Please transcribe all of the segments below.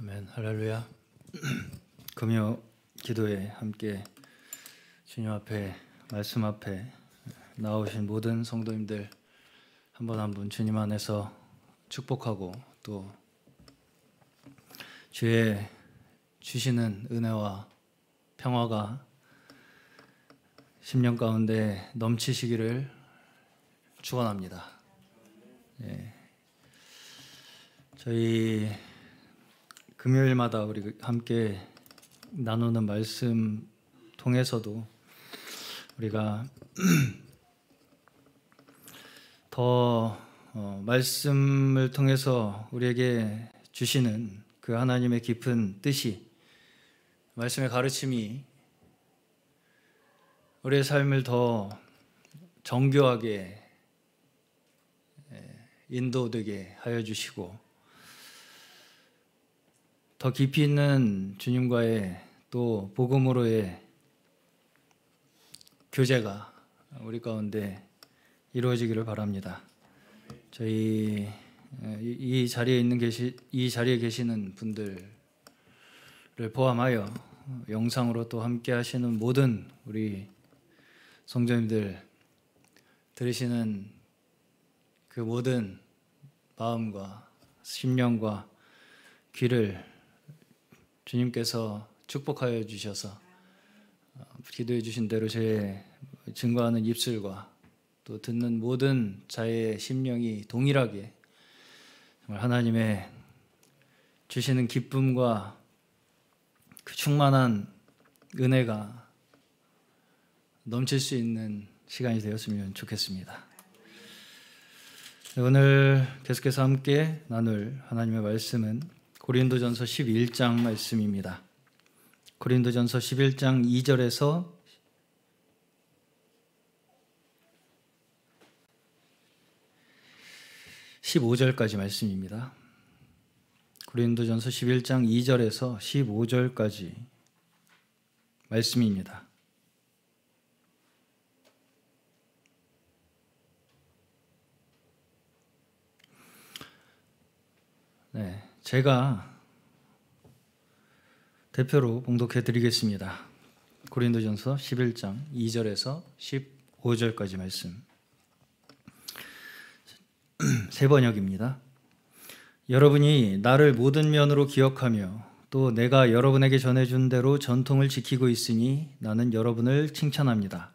아멘. 할렐루야. 금요 기도에 함께 주님 앞에 말씀 앞에 나오신 모든 성도님들 한 분 한 분 주님 안에서 축복하고 또 주의 주시는 은혜와 평화가 심령 가운데 넘치시기를 축원합니다. 저희 금요일마다 우리 함께 나누는 말씀 통해서도 우리가 더 말씀을 통해서 우리에게 주시는 그 하나님의 깊은 뜻이, 말씀의 가르침이 우리의 삶을 더 정교하게 인도되게 하여 주시고 더 깊이 있는 주님과의 또 복음으로의 교제가 우리 가운데 이루어지기를 바랍니다. 저희 이 자리에 계시는 분들을 포함하여 영상으로 또 함께 하시는 모든 우리 성도님들 들으시는 그 모든 마음과 심령과 귀를 주님께서 축복하여 주셔서 기도해 주신 대로 제 증거하는 입술과 또 듣는 모든 자의 심령이 동일하게 정말 하나님의 주시는 기쁨과 그 충만한 은혜가 넘칠 수 있는 시간이 되었으면 좋겠습니다. 오늘 계속해서 함께 나눌 하나님의 말씀은 고린도전서 11장 말씀입니다. 고린도전서 11장 2절에서 15절까지 말씀입니다. 고린도전서 11장 2절에서 15절까지 말씀입니다. 제가 대표로 봉독해 드리겠습니다. 고린도전서 11장 2절에서 15절까지 말씀. 세 번역입니다. 여러분이 나를 모든 면으로 기억하며 또 내가 여러분에게 전해준 대로 전통을 지키고 있으니 나는 여러분을 칭찬합니다.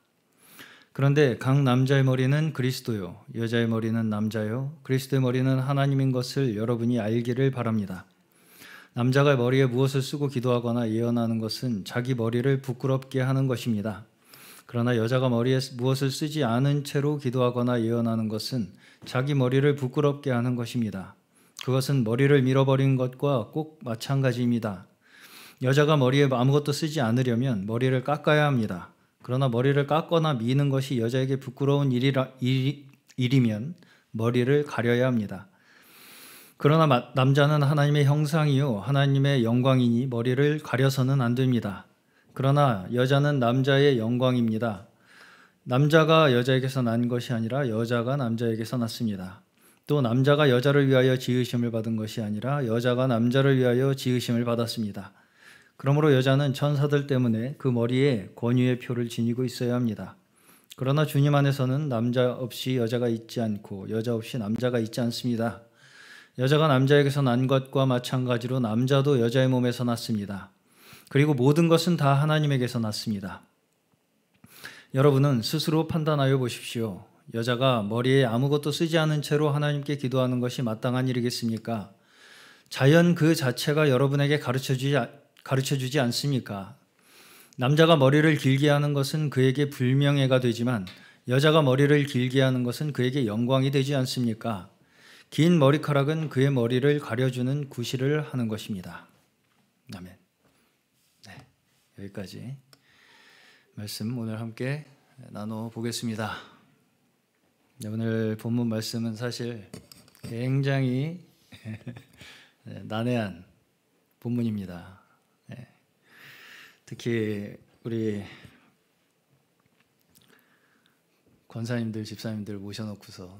그런데 각 남자의 머리는 그리스도요, 여자의 머리는 남자요, 그리스도의 머리는 하나님인 것을 여러분이 알기를 바랍니다. 남자가 머리에 무엇을 쓰고 기도하거나 예언하는 것은 자기 머리를 부끄럽게 하는 것입니다. 그러나 여자가 머리에 무엇을 쓰지 않은 채로 기도하거나 예언하는 것은 자기 머리를 부끄럽게 하는 것입니다. 그것은 머리를 밀어버린 것과 꼭 마찬가지입니다. 여자가 머리에 아무것도 쓰지 않으려면 머리를 깎아야 합니다. 그러나 머리를 깎거나 미는 것이 여자에게 부끄러운 일이면 머리를 가려야 합니다. 그러나 남자는 하나님의 형상이요 하나님의 영광이니 머리를 가려서는 안 됩니다. 그러나 여자는 남자의 영광입니다. 남자가 여자에게서 난 것이 아니라 여자가 남자에게서 났습니다. 또 남자가 여자를 위하여 지으심을 받은 것이 아니라 여자가 남자를 위하여 지으심을 받았습니다. 그러므로 여자는 천사들 때문에 그 머리에 권위의 표를 지니고 있어야 합니다. 그러나 주님 안에서는 남자 없이 여자가 있지 않고 여자 없이 남자가 있지 않습니다. 여자가 남자에게서 난 것과 마찬가지로 남자도 여자의 몸에서 났습니다. 그리고 모든 것은 다 하나님에게서 났습니다. 여러분은 스스로 판단하여 보십시오. 여자가 머리에 아무것도 쓰지 않은 채로 하나님께 기도하는 것이 마땅한 일이겠습니까? 자연 그 자체가 여러분에게 가르쳐주지 않습니까? 남자가 머리를 길게 하는 것은 그에게 불명예가 되지만 여자가 머리를 길게 하는 것은 그에게 영광이 되지 않습니까? 긴 머리카락은 그의 머리를 가려주는 구실을 하는 것입니다. 아멘. 여기까지 말씀 오늘 함께 나눠보겠습니다. 오늘 본문 말씀은 사실 굉장히 난해한 본문입니다. 특히 우리 권사님들, 집사님들 모셔놓고서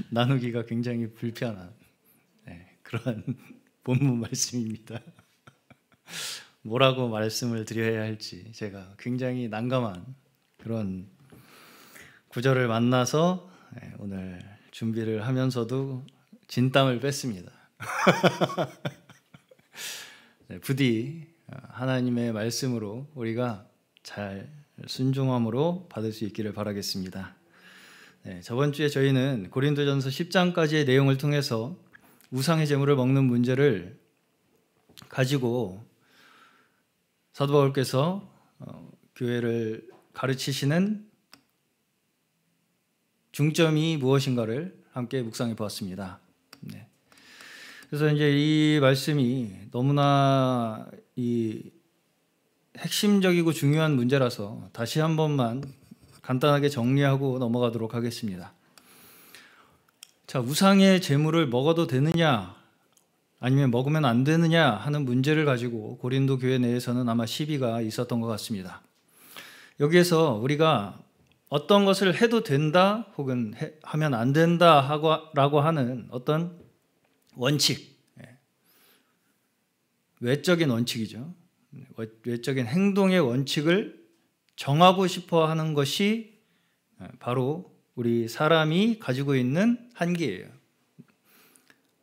나누기가 굉장히 불편한 그런 본문 말씀입니다. 뭐라고 말씀을 드려야 할지 제가 굉장히 난감한 그런 구절을 만나서 오늘 준비를 하면서도 진땀을 뺐습니다. 부디 하나님의 말씀으로 우리가 잘 순종함으로 받을 수 있기를 바라겠습니다. 저번 주에 저희는 고린도전서 10장까지의 내용을 통해서 우상의 제물을 먹는 문제를 가지고 사도 바울께서 교회를 가르치시는 중점이 무엇인가를 함께 묵상해 보았습니다. 그래서 이제 이 말씀이 너무나 핵심적이고 중요한 문제라서 다시 한 번만 간단하게 정리하고 넘어가도록 하겠습니다. 자, 우상의 제물을 먹어도 되느냐 아니면 먹으면 안 되느냐 하는 문제를 가지고 고린도 교회 내에서는 아마 시비가 있었던 것 같습니다. 여기에서 우리가 어떤 것을 해도 된다 혹은 하면 안 된다라고 하는 어떤 원칙, 외적인 원칙이죠. 외적인 행동의 원칙을 정하고 싶어 하는 것이 바로 우리 사람이 가지고 있는 한계예요.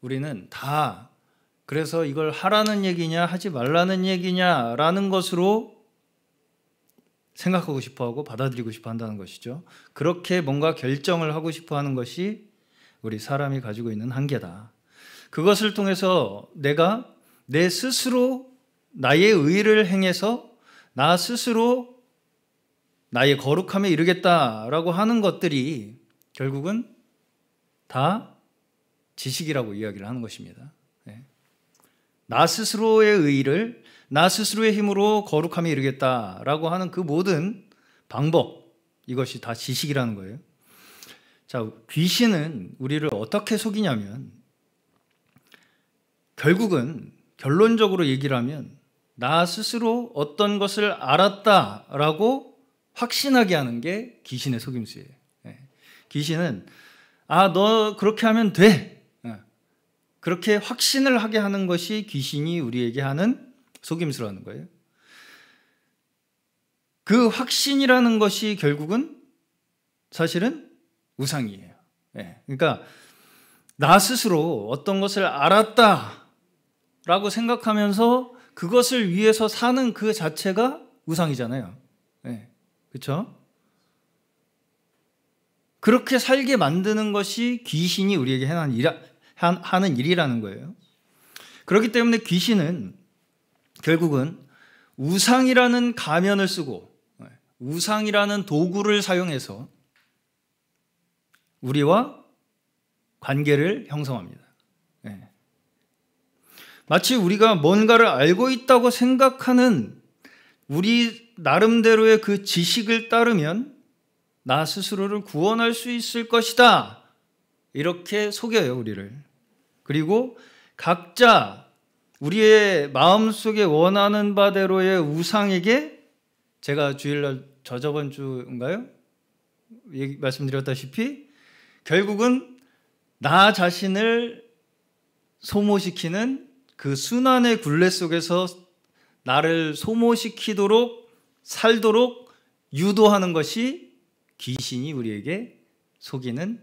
우리는 다 그래서 이걸 하라는 얘기냐 하지 말라는 얘기냐라는 것으로 생각하고 싶어하고 받아들이고 싶어 한다는 것이죠. 그렇게 뭔가 결정을 하고 싶어 하는 것이 우리 사람이 가지고 있는 한계다. 그것을 통해서 내가 내 스스로 나의 의를 행해서 나 스스로 나의 거룩함에 이르겠다라고 하는 것들이 결국은 다 지식이라고 이야기를 하는 것입니다. 나 스스로의 의를 나 스스로의 힘으로 거룩함에 이르겠다라고 하는 그 모든 방법, 이것이 다 지식이라는 거예요. 자, 귀신은 우리를 어떻게 속이냐면 결국은 결론적으로 얘기를 하면 나 스스로 어떤 것을 알았다라고 확신하게 하는 게 귀신의 속임수예요. 귀신은 너 그렇게 하면 돼. 그렇게 확신을 하게 하는 것이 귀신이 우리에게 하는 속임수라는 거예요. 그 확신이라는 것이 결국은 사실은 우상이에요. 그러니까 나 스스로 어떤 것을 알았다라고 생각하면서 그것을 위해서 사는 그 자체가 우상이잖아요. 그렇죠? 그렇게 살게 만드는 것이 귀신이 우리에게 하는 일이라는 거예요. 그렇기 때문에 귀신은 결국은 우상이라는 가면을 쓰고 우상이라는 도구를 사용해서 우리와 관계를 형성합니다. 마치 우리가 뭔가를 알고 있다고 생각하는 우리 나름대로의 그 지식을 따르면 나 스스로를 구원할 수 있을 것이다. 이렇게 속여요, 우리를. 그리고 각자 우리의 마음속에 원하는 바대로의 우상에게 제가 주일날 저번 주인가요? 말씀드렸다시피 결국은 나 자신을 소모시키는 그 순환의 굴레 속에서 나를 소모시키도록 살도록 유도하는 것이 귀신이 우리에게 속이는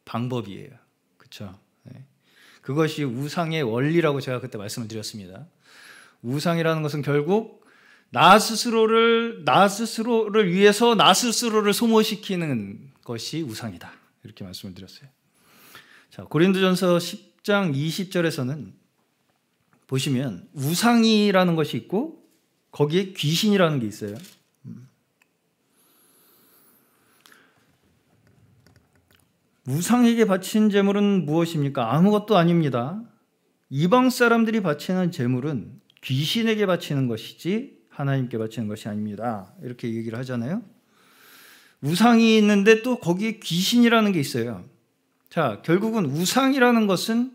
방법이에요. 그렇죠? 그것이 우상의 원리라고 제가 그때 말씀을 드렸습니다. 우상이라는 것은 결국 나 스스로를 위해서 나 스스로를 소모시키는 것이 우상이다. 이렇게 말씀을 드렸어요. 자, 고린도전서 10장 20절에서는 보시면 우상이라는 것이 있고 거기에 귀신이라는 게 있어요. 우상에게 바친 제물은 무엇입니까? 아무것도 아닙니다. 이방 사람들이 바치는 제물은 귀신에게 바치는 것이지 하나님께 바치는 것이 아닙니다. 이렇게 얘기를 하잖아요. 우상이 있는데 또 거기에 귀신이라는 게 있어요. 자, 결국은 우상이라는 것은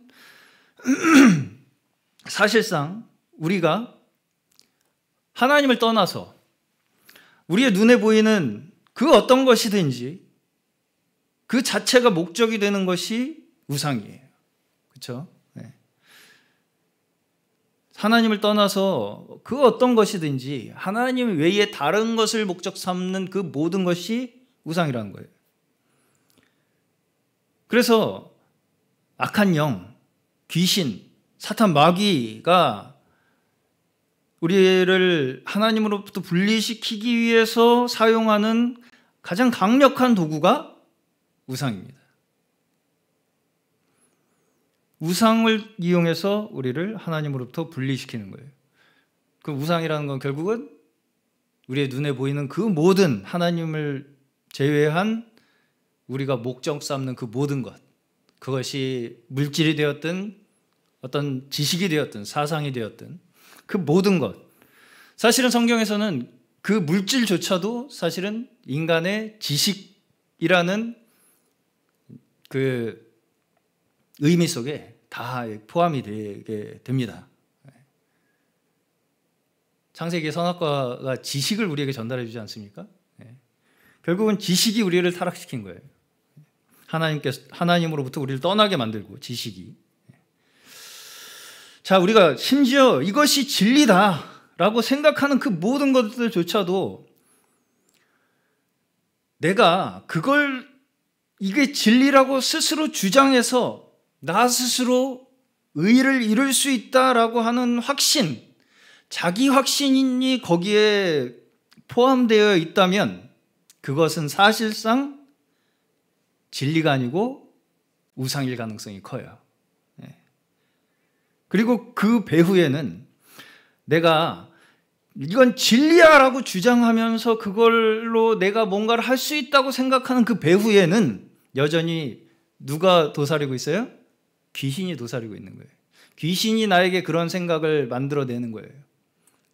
사실상 우리가 하나님을 떠나서 우리의 눈에 보이는 그 어떤 것이든지 그 자체가 목적이 되는 것이 우상이에요. 그렇죠? 네. 하나님을 떠나서 그 어떤 것이든지 하나님 외에 다른 것을 목적 삼는 그 모든 것이 우상이라는 거예요. 그래서 악한 영, 귀신, 사탄, 마귀가 우리를 하나님으로부터 분리시키기 위해서 사용하는 가장 강력한 도구가 우상입니다. 우상을 이용해서 우리를 하나님으로부터 분리시키는 거예요. 그 우상이라는 건 결국은 우리의 눈에 보이는 그 모든 하나님을 제외한 우리가 목적 삼는 그 모든 것, 그것이 물질이 되었든 어떤 지식이 되었든 사상이 되었든 그 모든 것, 사실은 성경에서는 그 물질조차도 사실은 인간의 지식이라는 그 의미 속에 다 포함이 되게 됩니다. 창세기 선악과가 지식을 우리에게 전달해 주지 않습니까? 결국은 지식이 우리를 타락시킨 거예요. 하나님으로부터 우리를 떠나게 만들고, 지식이. 자, 우리가 심지어 이것이 진리다라고 생각하는 그 모든 것들조차도 내가 그걸 이게 진리라고 스스로 주장해서 나 스스로 의를 이룰 수 있다라고 하는 확신, 자기 확신이 거기에 포함되어 있다면 그것은 사실상 진리가 아니고 우상일 가능성이 커요. 그리고 그 배후에는 내가 이건 진리야라고 주장하면서 그걸로 내가 뭔가를 할 수 있다고 생각하는 그 배후에는 여전히 누가 도사리고 있어요? 귀신이 도사리고 있는 거예요. 귀신이 나에게 그런 생각을 만들어내는 거예요.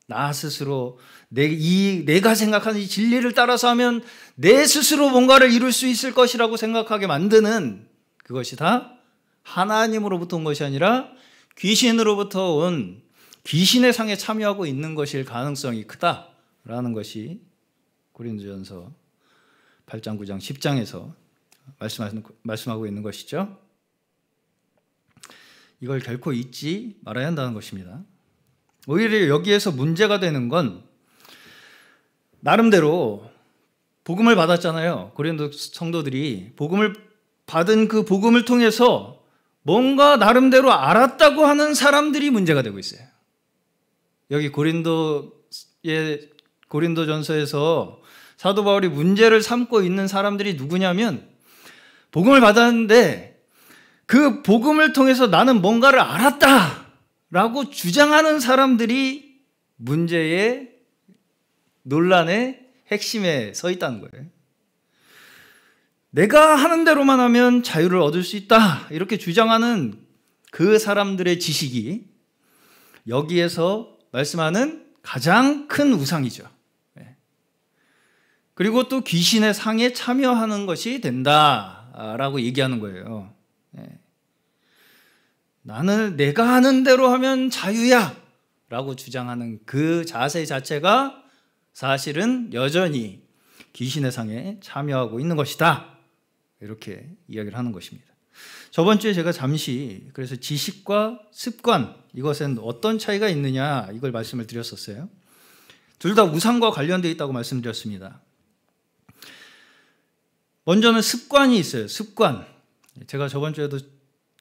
나 스스로 내가 생각하는 이 진리를 따라서 하면 내 스스로 뭔가를 이룰 수 있을 것이라고 생각하게 만드는, 그것이 다 하나님으로부터 온 것이 아니라 귀신으로부터 온, 귀신의 상에 참여하고 있는 것일 가능성이 크다라는 것이 고린도전서 8장, 9장, 10장에서 말씀하고 있는 것이죠. 이걸 결코 잊지 말아야 한다는 것입니다. 오히려 여기에서 문제가 되는 건 나름대로 복음을 받았잖아요. 고린도 성도들이 복음을 받은 그 복음을 통해서 뭔가 나름대로 알았다고 하는 사람들이 문제가 되고 있어요. 여기 고린도전서에서 사도 바울이 문제를 삼고 있는 사람들이 누구냐면, 복음을 받았는데 그 복음을 통해서 나는 뭔가를 알았다라고 주장하는 사람들이 문제의, 논란의 핵심에 서 있다는 거예요. 내가 하는 대로만 하면 자유를 얻을 수 있다, 이렇게 주장하는 그 사람들의 지식이 여기에서 말씀하는 가장 큰 우상이죠. 그리고 또 귀신의 상에 참여하는 것이 된다라고 얘기하는 거예요. 나는 내가 하는 대로 하면 자유야 라고 주장하는 그 자세 자체가 사실은 여전히 귀신의 상에 참여하고 있는 것이다, 이렇게 이야기를 하는 것입니다. 저번 주에 제가 잠시 그래서 지식과 습관, 이것은 어떤 차이가 있느냐, 이걸 말씀을 드렸었어요. 둘 다 우상과 관련되어 있다고 말씀드렸습니다. 먼저는 습관이 있어요. 습관. 제가 저번 주에도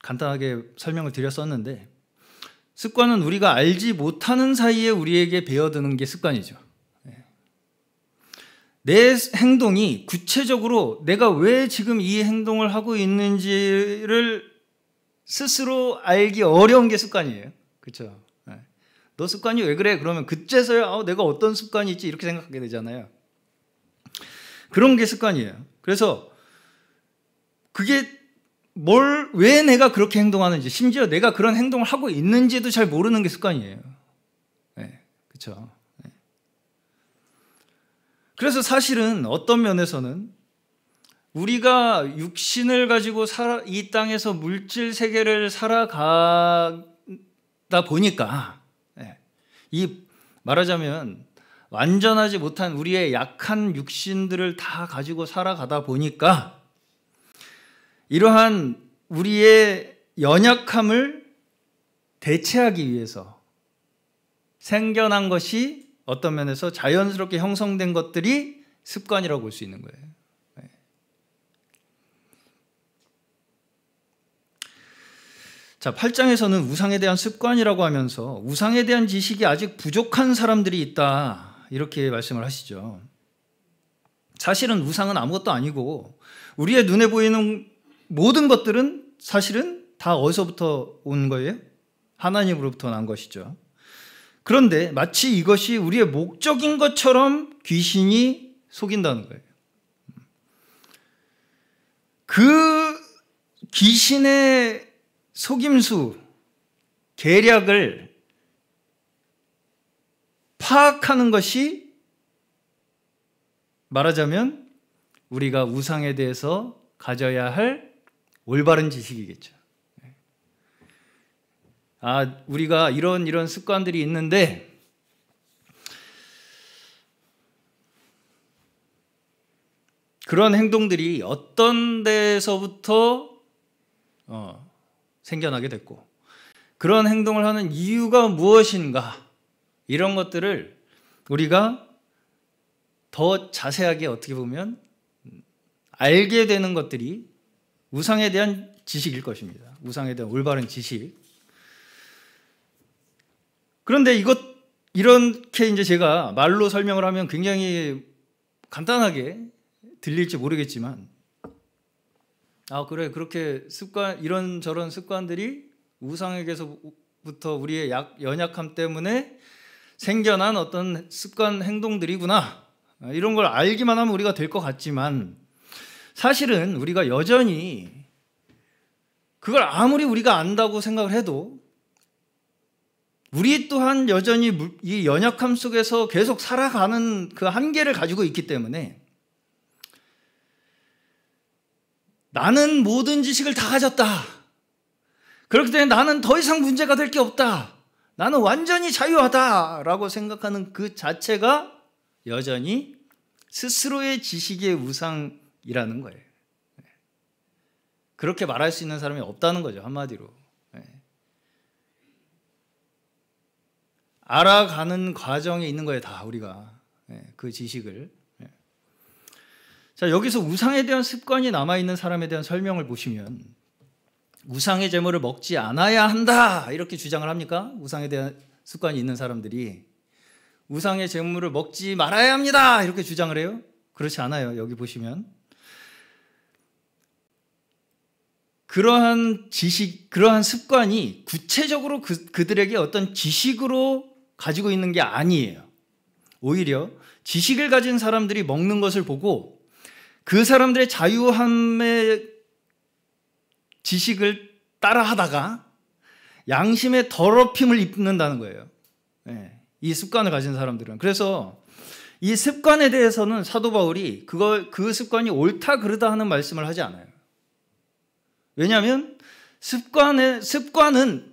간단하게 설명을 드렸었는데, 습관은 우리가 알지 못하는 사이에 우리에게 배어드는 게 습관이죠. 내 행동이 구체적으로 내가 왜 지금 이 행동을 하고 있는지를 스스로 알기 어려운 게 습관이에요. 그렇죠? 너 습관이 왜 그래? 그러면 그제서야 내가 어떤 습관이 있지, 이렇게 생각하게 되잖아요. 그런 게 습관이에요. 그래서 그게 왜 내가 그렇게 행동하는지, 심지어 내가 그런 행동을 하고 있는지도 잘 모르는 게 습관이에요. 그렇죠? 그래서 사실은 어떤 면에서는 우리가 육신을 가지고 이 땅에서 물질 세계를 살아가다 보니까, 이 말하자면 완전하지 못한 우리의 약한 육신들을 다 가지고 살아가다 보니까 이러한 우리의 연약함을 대체하기 위해서 생겨난 것이 어떤 면에서 자연스럽게 형성된 것들이 습관이라고 볼 수 있는 거예요. 자, 8장에서는 우상에 대한 습관이라고 하면서 우상에 대한 지식이 아직 부족한 사람들이 있다, 이렇게 말씀을 하시죠. 사실은 우상은 아무것도 아니고 우리의 눈에 보이는 모든 것들은 사실은 다 어디서부터 온 거예요? 하나님으로부터 난 것이죠. 그런데 마치 이것이 우리의 목적인 것처럼 귀신이 속인다는 거예요. 그 귀신의 속임수, 계략을 파악하는 것이 말하자면 우리가 우상에 대해서 가져야 할 올바른 지식이겠죠. 우리가 이런 습관들이 있는데 그런 행동들이 어떤 데서부터 생겨나게 됐고 그런 행동을 하는 이유가 무엇인가, 이런 것들을 우리가 더 자세하게 어떻게 보면 알게 되는 것들이 우상에 대한 지식일 것입니다. 우상에 대한 올바른 지식. 그런데 이렇게 이제 제가 말로 설명을 하면 굉장히 간단하게 들릴지 모르겠지만, 그래, 그렇게 이런저런 습관들이 우상에게서부터 우리의 연약함 때문에 생겨난 어떤 습관 행동들이구나, 이런 걸 알기만 하면 우리가 될 것 같지만, 사실은 우리가 여전히 그걸 아무리 우리가 안다고 생각을 해도 우리 또한 여전히 이 연약함 속에서 계속 살아가는 그 한계를 가지고 있기 때문에 나는 모든 지식을 다 가졌다, 그렇기 때문에 나는 더 이상 문제가 될 게 없다, 나는 완전히 자유하다라고 생각하는 그 자체가 여전히 스스로의 지식의 우상이라는 거예요. 그렇게 말할 수 있는 사람이 없다는 거죠, 한마디로. 알아가는 과정에 있는 거예요, 다 우리가. 그 지식을. 자, 여기서 우상에 대한 습관이 남아있는 사람에 대한 설명을 보시면 우상의 제물을 먹지 않아야 한다, 이렇게 주장을 합니까? 우상에 대한 습관이 있는 사람들이 우상의 제물을 먹지 말아야 합니다, 이렇게 주장을 해요? 그렇지 않아요. 여기 보시면 그러한 지식, 그러한 습관이 구체적으로 그들에게 어떤 지식으로 가지고 있는 게 아니에요. 오히려 지식을 가진 사람들이 먹는 것을 보고 그 사람들의 자유함의 지식을 따라하다가 양심의 더럽힘을 입는다는 거예요. 이 습관을 가진 사람들은. 그래서 이 습관에 대해서는 사도 바울이 그 습관이 옳다 그르다 하는 말씀을 하지 않아요. 왜냐하면 습관은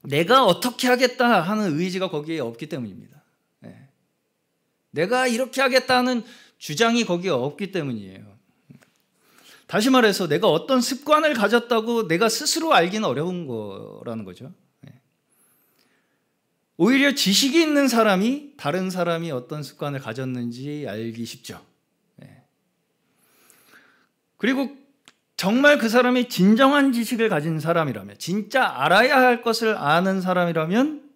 내가 어떻게 하겠다 하는 의지가 거기에 없기 때문입니다. 내가 이렇게 하겠다는 주장이 거기에 없기 때문이에요. 다시 말해서 내가 어떤 습관을 가졌다고 내가 스스로 알기는 어려운 거라는 거죠. 오히려 지식이 있는 사람이 다른 사람이 어떤 습관을 가졌는지 알기 쉽죠. 그리고 정말 그 사람이 진정한 지식을 가진 사람이라면, 진짜 알아야 할 것을 아는 사람이라면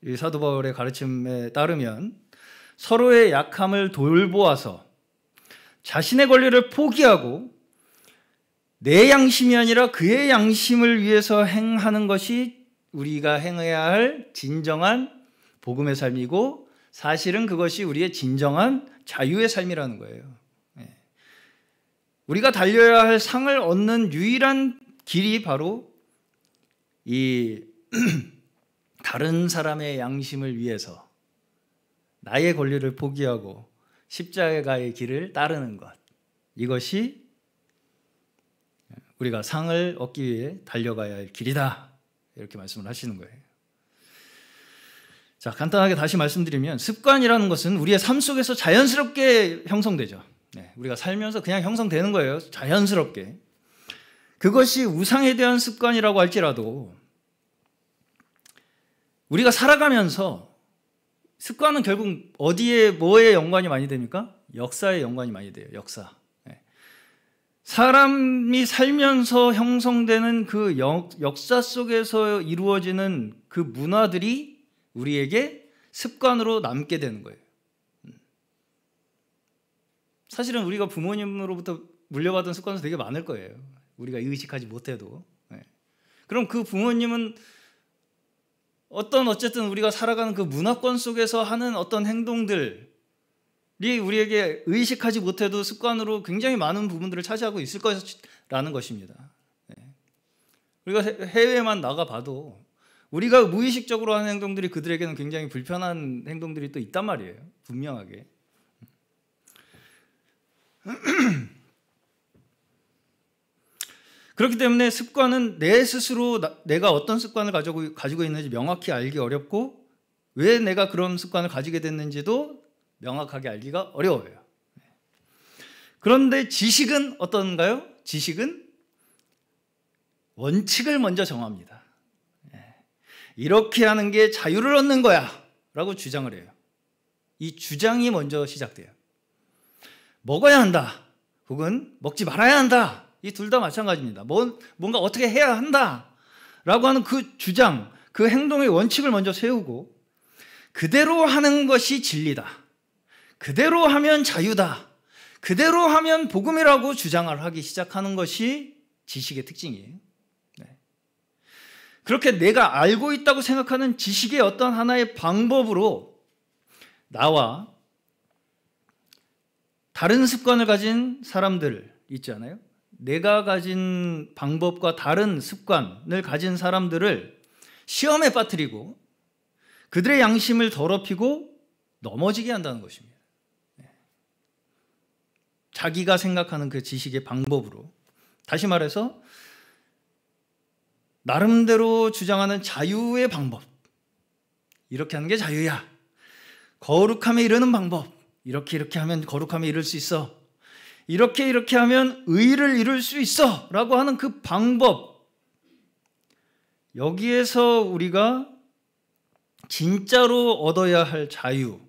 이 사도 바울의 가르침에 따르면 서로의 약함을 돌보아서 자신의 권리를 포기하고 내 양심이 아니라 그의 양심을 위해서 행하는 것이 우리가 행해야 할 진정한 복음의 삶이고, 사실은 그것이 우리의 진정한 자유의 삶이라는 거예요. 우리가 달려야 할 상을 얻는 유일한 길이 바로 이 다른 사람의 양심을 위해서 나의 권리를 포기하고 십자가의 길을 따르는 것, 이것이 우리가 상을 얻기 위해 달려가야 할 길이다, 이렇게 말씀을 하시는 거예요. 자, 간단하게 다시 말씀드리면 습관이라는 것은 우리의 삶 속에서 자연스럽게 형성되죠. 우리가 살면서 그냥 형성되는 거예요, 자연스럽게. 그것이 우상에 대한 습관이라고 할지라도 우리가 살아가면서 습관은 결국 어디에 뭐에 연관이 많이 됩니까? 역사에 연관이 많이 돼요. 역사. 사람이 살면서 형성되는 그 역사 속에서 이루어지는 그 문화들이 우리에게 습관으로 남게 되는 거예요. 사실은 우리가 부모님으로부터 물려받은 습관은 되게 많을 거예요. 우리가 의식하지 못해도. 그럼 그 부모님은 어쨌든 우리가 살아가는 그 문화권 속에서 하는 어떤 행동들이 우리에게 의식하지 못해도 습관으로 굉장히 많은 부분들을 차지하고 있을 거라는 것입니다. 우리가 해외에만 나가봐도 우리가 무의식적으로 하는 행동들이 그들에게는 굉장히 불편한 행동들이 또 있단 말이에요. 분명하게. 그렇기 때문에 습관은 내 스스로 내가 어떤 습관을 가지고 있는지 명확히 알기 어렵고 왜 내가 그런 습관을 가지게 됐는지도 명확하게 알기가 어려워요. 그런데 지식은 어떤가요? 지식은 원칙을 먼저 정합니다. 이렇게 하는 게 자유를 얻는 거야 라고 주장을 해요. 이 주장이 먼저 시작돼요. 먹어야 한다 혹은 먹지 말아야 한다, 이 둘 다 마찬가지입니다. 뭔가 어떻게 해야 한다 라고 하는 그 주장, 그 행동의 원칙을 먼저 세우고 그대로 하는 것이 진리다, 그대로 하면 자유다, 그대로 하면 복음이라고 주장을 하기 시작하는 것이 지식의 특징이에요. 그렇게 내가 알고 있다고 생각하는 지식의 어떤 하나의 방법으로 나와 다른 습관을 가진 사람들 있지 않아요? 내가 가진 방법과 다른 습관을 가진 사람들을 시험에 빠뜨리고 그들의 양심을 더럽히고 넘어지게 한다는 것입니다. 자기가 생각하는 그 지식의 방법으로, 다시 말해서 나름대로 주장하는 자유의 방법, 이렇게 하는 게 자유야, 거룩함에 이르는 방법, 이렇게 하면 거룩함에 이를 수 있어, 이렇게 하면 의를 이룰 수 있어 라고 하는 그 방법, 여기에서 우리가 진짜로 얻어야 할 자유,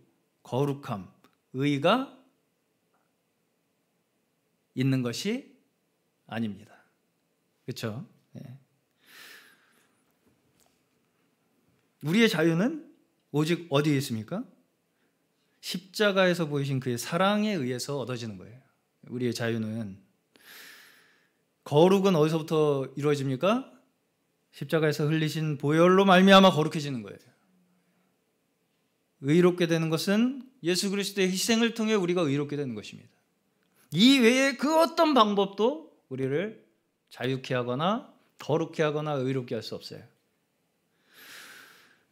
거룩함, 의가 있는 것이 아닙니다. 그렇죠? 우리의 자유는 오직 어디에 있습니까? 십자가에서 보이신 그의 사랑에 의해서 얻어지는 거예요. 우리의 자유는, 거룩은 어디서부터 이루어집니까? 십자가에서 흘리신 보혈로 말미암아 거룩해지는 거예요. 의롭게 되는 것은 예수 그리스도의 희생을 통해 우리가 의롭게 되는 것입니다. 이 외에 그 어떤 방법도 우리를 자유케 하거나 거룩케 하거나 의롭게 할 수 없어요.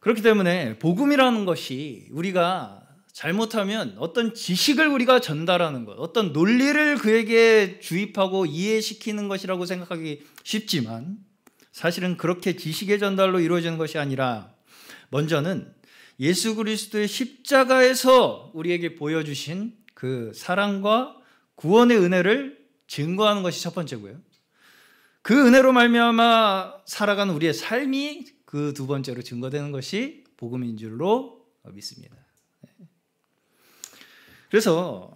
그렇기 때문에 복음이라는 것이 우리가 잘못하면 어떤 지식을 우리가 전달하는 것, 어떤 논리를 그에게 주입하고 이해시키는 것이라고 생각하기 쉽지만 사실은 그렇게 지식의 전달로 이루어지는 것이 아니라 먼저는 예수 그리스도의 십자가에서 우리에게 보여주신 그 사랑과 구원의 은혜를 증거하는 것이 첫 번째고요. 그 은혜로 말미암아 살아가는 우리의 삶이 그 두 번째로 증거되는 것이 복음인 줄로 믿습니다. 그래서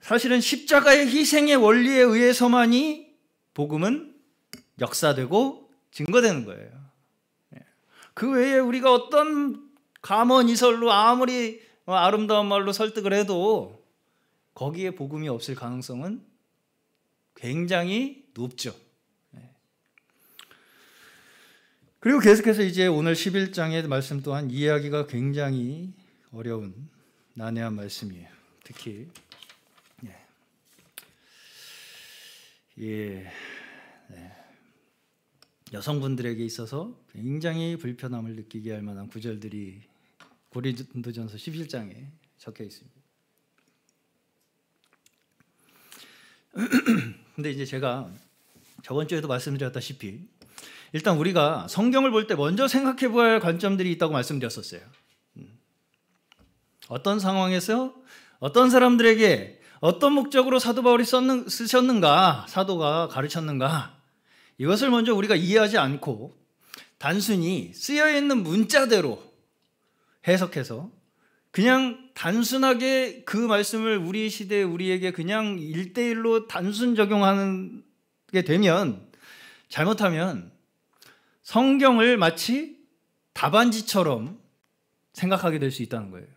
사실은 십자가의 희생의 원리에 의해서만이 복음은 역사되고 증거되는 거예요. 그 외에 우리가 어떤 감언이설로 아무리 아름다운 말로 설득을 해도 거기에 복음이 없을 가능성은 굉장히 높죠. 그리고 계속해서 이제 오늘 11장의 말씀 또한 이해하기가 굉장히 어려운 난해한 말씀이에요. 특히 여성분들에게 있어서 굉장히 불편함을 느끼게 할 만한 구절들이 고린도전서 11장에 적혀 있습니다. 근데 이제 제가 저번 주에도 말씀드렸다시피 일단 우리가 성경을 볼 때 먼저 생각해 봐야 할 관점들이 있다고 말씀드렸었어요. 어떤 상황에서 어떤 사람들에게 어떤 목적으로 사도 바울이 쓰셨는가, 사도가 가르쳤는가, 이것을 먼저 우리가 이해하지 않고 단순히 쓰여있는 문자대로 해석해서 그냥 단순하게 그 말씀을 우리 시대에 우리에게 그냥 1대1로 단순 적용하는 게 되면, 잘못하면 성경을 마치 답안지처럼 생각하게 될 수 있다는 거예요.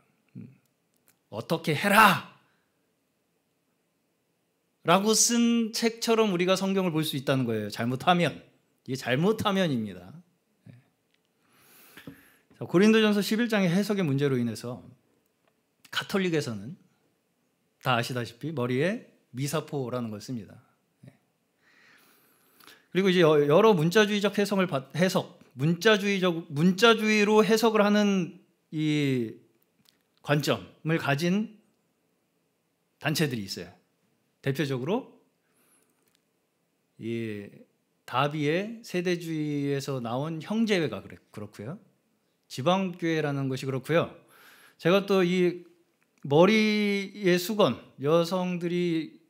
어떻게 해라! 라고 쓴 책처럼 우리가 성경을 볼 수 있다는 거예요. 잘못하면. 이게 잘못하면입니다. 고린도전서 11장의 해석의 문제로 인해서 가톨릭에서는 다 아시다시피 머리에 미사포라는 걸 씁니다. 그리고 이제 여러 문자주의적 문자주의로 해석을 하는 이 관점을 가진 단체들이 있어요. 대표적으로 이 다비의 세대주의에서 나온 형제회가 그렇고요. 지방교회라는 것이 그렇고요. 제가 또 이 머리에 수건, 여성들이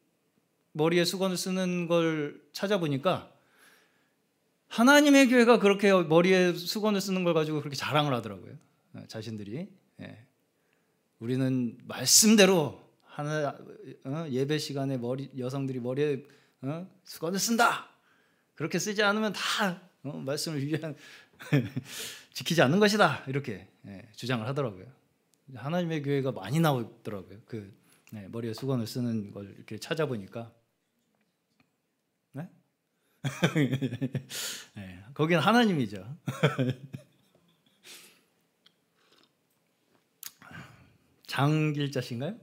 머리에 수건을 쓰는 걸 찾아보니까 하나님의 교회가 그렇게 머리에 수건을 쓰는 걸 가지고 그렇게 자랑을 하더라고요. 자신들이. 우리는 말씀대로 예배 시간에 여성들이 머리에 수건을 쓴다. 그렇게 쓰지 않으면 다 말씀을 지키지 않는 것이다. 이렇게 주장을 하더라고요. 하나님의 교회가 많이 나오더라고요. 머리에 수건을 쓰는 걸 이렇게 찾아보니까. 네? 거기는 하나님이죠. 장길자신가요?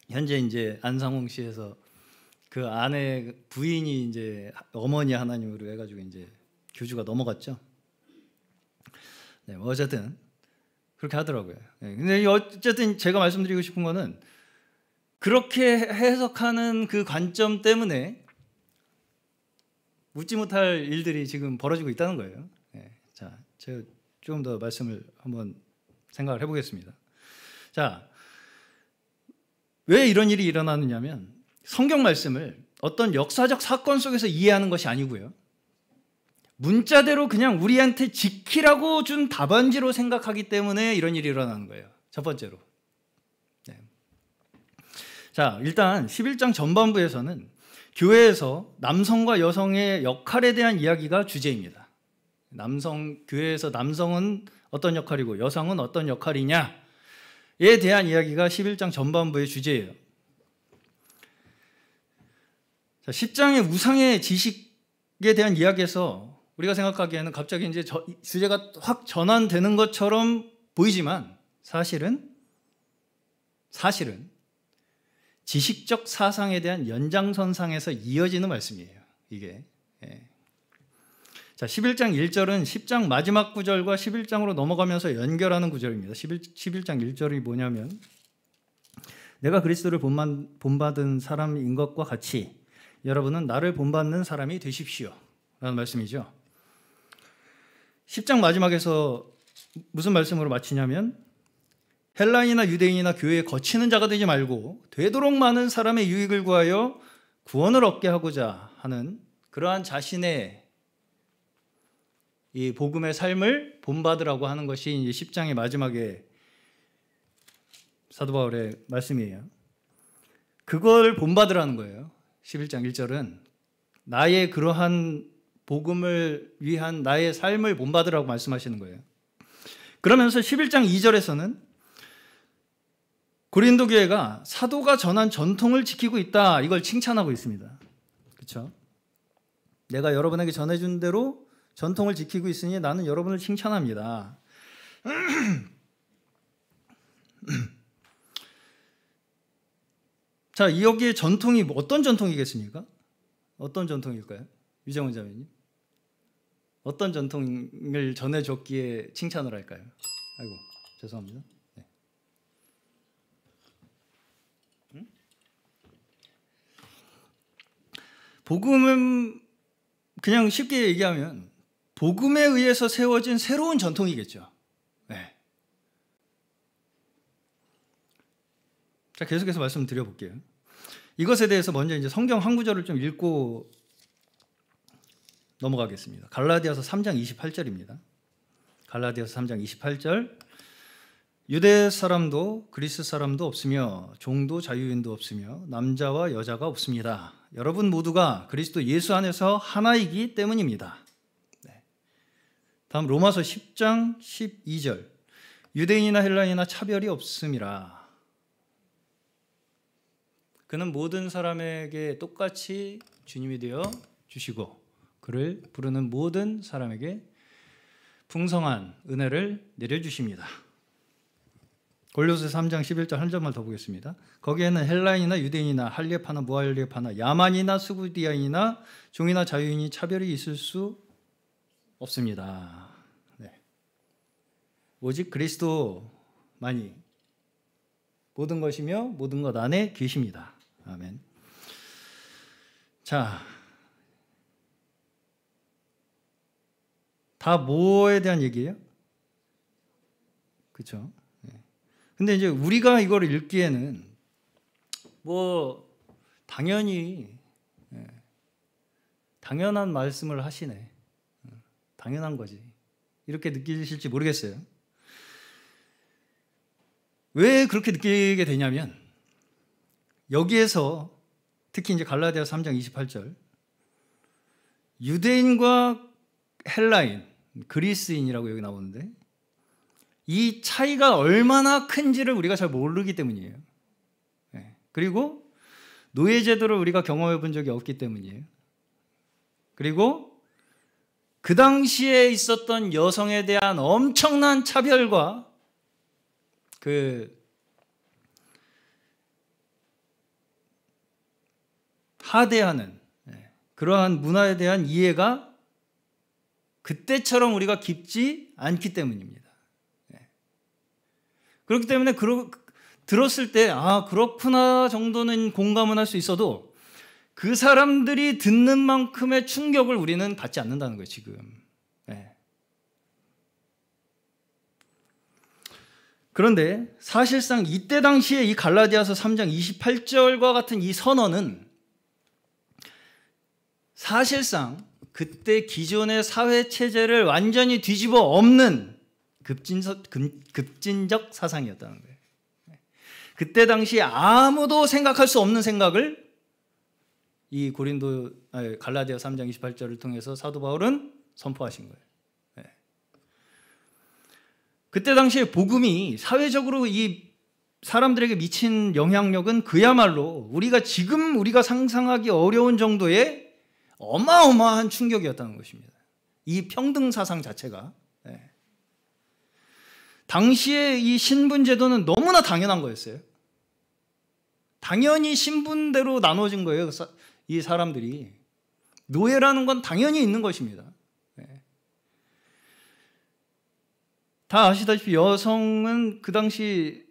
현재 이제 안상홍시에서 그 아내 부인이 이제 어머니 하나님으로 해가지고 이제 교주가 넘어갔죠. 어쨌든 그렇게 하더라고요. 근데 어쨌든 제가 말씀드리고 싶은 거는 그렇게 해석하는 그 관점 때문에 웃지 못할 일들이 지금 벌어지고 있다는 거예요. 자, 제가 조금 더 말씀을 한번 생각을 해보겠습니다. 자, 왜 이런 일이 일어나느냐면 성경 말씀을 어떤 역사적 사건 속에서 이해하는 것이 아니고요. 문자대로 그냥 우리한테 지키라고 준 답안지로 생각하기 때문에 이런 일이 일어나는 거예요. 첫 번째로. 자, 일단 11장 전반부에서는 교회에서 남성과 여성의 역할에 대한 이야기가 주제입니다. 교회에서 남성은 어떤 역할이고 여성은 어떤 역할이냐에 대한 이야기가 11장 전반부의 주제예요. 자, 10장의 우상의 지식에 대한 이야기에서 우리가 생각하기에는 갑자기 이제 주제가 확 전환되는 것처럼 보이지만 사실은 지식적 사상에 대한 연장선상에서 이어지는 말씀이에요. 이게. 자, 11장 1절은 10장 마지막 구절과 11장으로 넘어가면서 연결하는 구절입니다. 11장 1절이 뭐냐면 내가 그리스도를 본받은 사람인 것과 같이 여러분은 나를 본받는 사람이 되십시오. 라는 말씀이죠. 10장 마지막에서 무슨 말씀으로 마치냐면 헬라인이나 유대인이나 교회에 거치는 자가 되지 말고 되도록 많은 사람의 유익을 구하여 구원을 얻게 하고자 하는 그러한 자신의 이 복음의 삶을 본받으라고 하는 것이 이제 10장의 마지막에 사도 바울의 말씀이에요. 그걸 본받으라는 거예요. 11장 1절은 나의 그러한 복음을 위한 나의 삶을 본받으라고 말씀하시는 거예요. 그러면서 11장 2절에서는 고린도 교회가 사도가 전한 전통을 지키고 있다. 이걸 칭찬하고 있습니다. 그렇죠? 내가 여러분에게 전해준 대로 전통을 지키고 있으니 나는 여러분을 칭찬합니다. 자, 여기에 전통이 어떤 전통이겠습니까? 어떤 전통일까요? 유정훈 자매님. 어떤 전통을 전해줬기에 칭찬을 할까요? 아이고, 죄송합니다. 네. 복음은 그냥 쉽게 얘기하면 복음에 의해서 세워진 새로운 전통이겠죠. 네. 자, 계속해서 말씀드려 볼게요. 이것에 대해서 먼저 이제 성경 한 구절을 좀 읽고 넘어가겠습니다. 갈라디아서 3장 28절입니다. 갈라디아서 3장 28절. 유대 사람도 그리스 사람도 없으며 종도 자유인도 없으며 남자와 여자가 없습니다. 여러분 모두가 그리스도 예수 안에서 하나이기 때문입니다. 네. 다음 로마서 10장 12절. 유대인이나 헬라인이나 차별이 없음이라. 그는 모든 사람에게 똑같이 주님이 되어 주시고 그를 부르는 모든 사람에게 풍성한 은혜를 내려주십니다. 골로새 3장 11절 한 절만 더 보겠습니다. 거기에는 헬라인이나 유대인이나 할례파나 무할례파나 야만이나 스구디아인이나 종이나 자유인이 차별이 있을 수 없습니다. 네. 오직 그리스도만이 모든 것이며 모든 것 안에 계십니다. 아멘. 자, 다 뭐에 대한 얘기예요? 그렇죠? 근데 이제 우리가 이걸 읽기에는 뭐 당연히 당연한 말씀을 하시네. 당연한 거지. 이렇게 느끼실지 모르겠어요. 왜 그렇게 느끼게 되냐면 여기에서 특히 이제 갈라디아 3장 28절 유대인과 헬라인, 그리스인이라고 여기 나오는데 이 차이가 얼마나 큰지를 우리가 잘 모르기 때문이에요. 그리고 노예제도를 우리가 경험해 본 적이 없기 때문이에요. 그리고 그 당시에 있었던 여성에 대한 엄청난 차별과 하대하는 그러한 문화에 대한 이해가 그때처럼 우리가 깊지 않기 때문입니다. 그렇기 때문에 들었을 때 그렇구나 정도는 공감은 할 수 있어도 그 사람들이 듣는 만큼의 충격을 우리는 받지 않는다는 거예요, 지금. 그런데 사실상 이때 당시에 이 갈라디아서 3장 28절과 같은 이 선언은 사실상 그때 기존의 사회 체제를 완전히 뒤집어 엎는 급진적 사상이었다는 거예요. 그때 당시에 아무도 생각할 수 없는 생각을 이 갈라디아 3장 28절을 통해서 사도 바울은 선포하신 거예요. 그때 당시에 복음이 사회적으로 이 사람들에게 미친 영향력은 그야말로 우리가 상상하기 어려운 정도의 어마어마한 충격이었다는 것입니다. 이 평등 사상 자체가. 당시에 이 신분제도는 너무나 당연한 거였어요. 당연히 신분대로 나눠진 거예요. 이 사람들이. 노예라는 건 당연히 있는 것입니다. 다 아시다시피 여성은 그 당시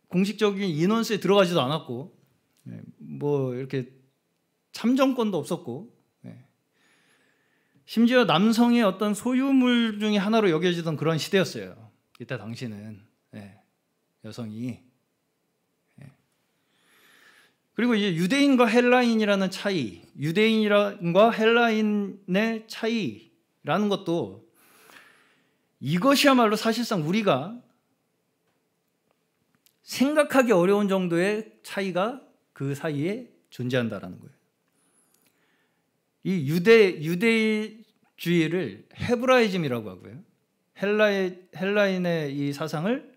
공식적인 인원수에 들어가지도 않았고 뭐 이렇게 참정권도 없었고 심지어 남성의 어떤 소유물 중에 하나로 여겨지던 그런 시대였어요. 이때 당시는 여성이. 그리고 이제 유대인과 헬라인이라는 차이, 유대인과 헬라인의 차이라는 것도 이것이야말로 사실상 우리가 생각하기 어려운 정도의 차이가 그 사이에 존재한다라는 거예요. 이 유대주의를 헤브라이즘이라고 하고요. 헬라인의 이 사상을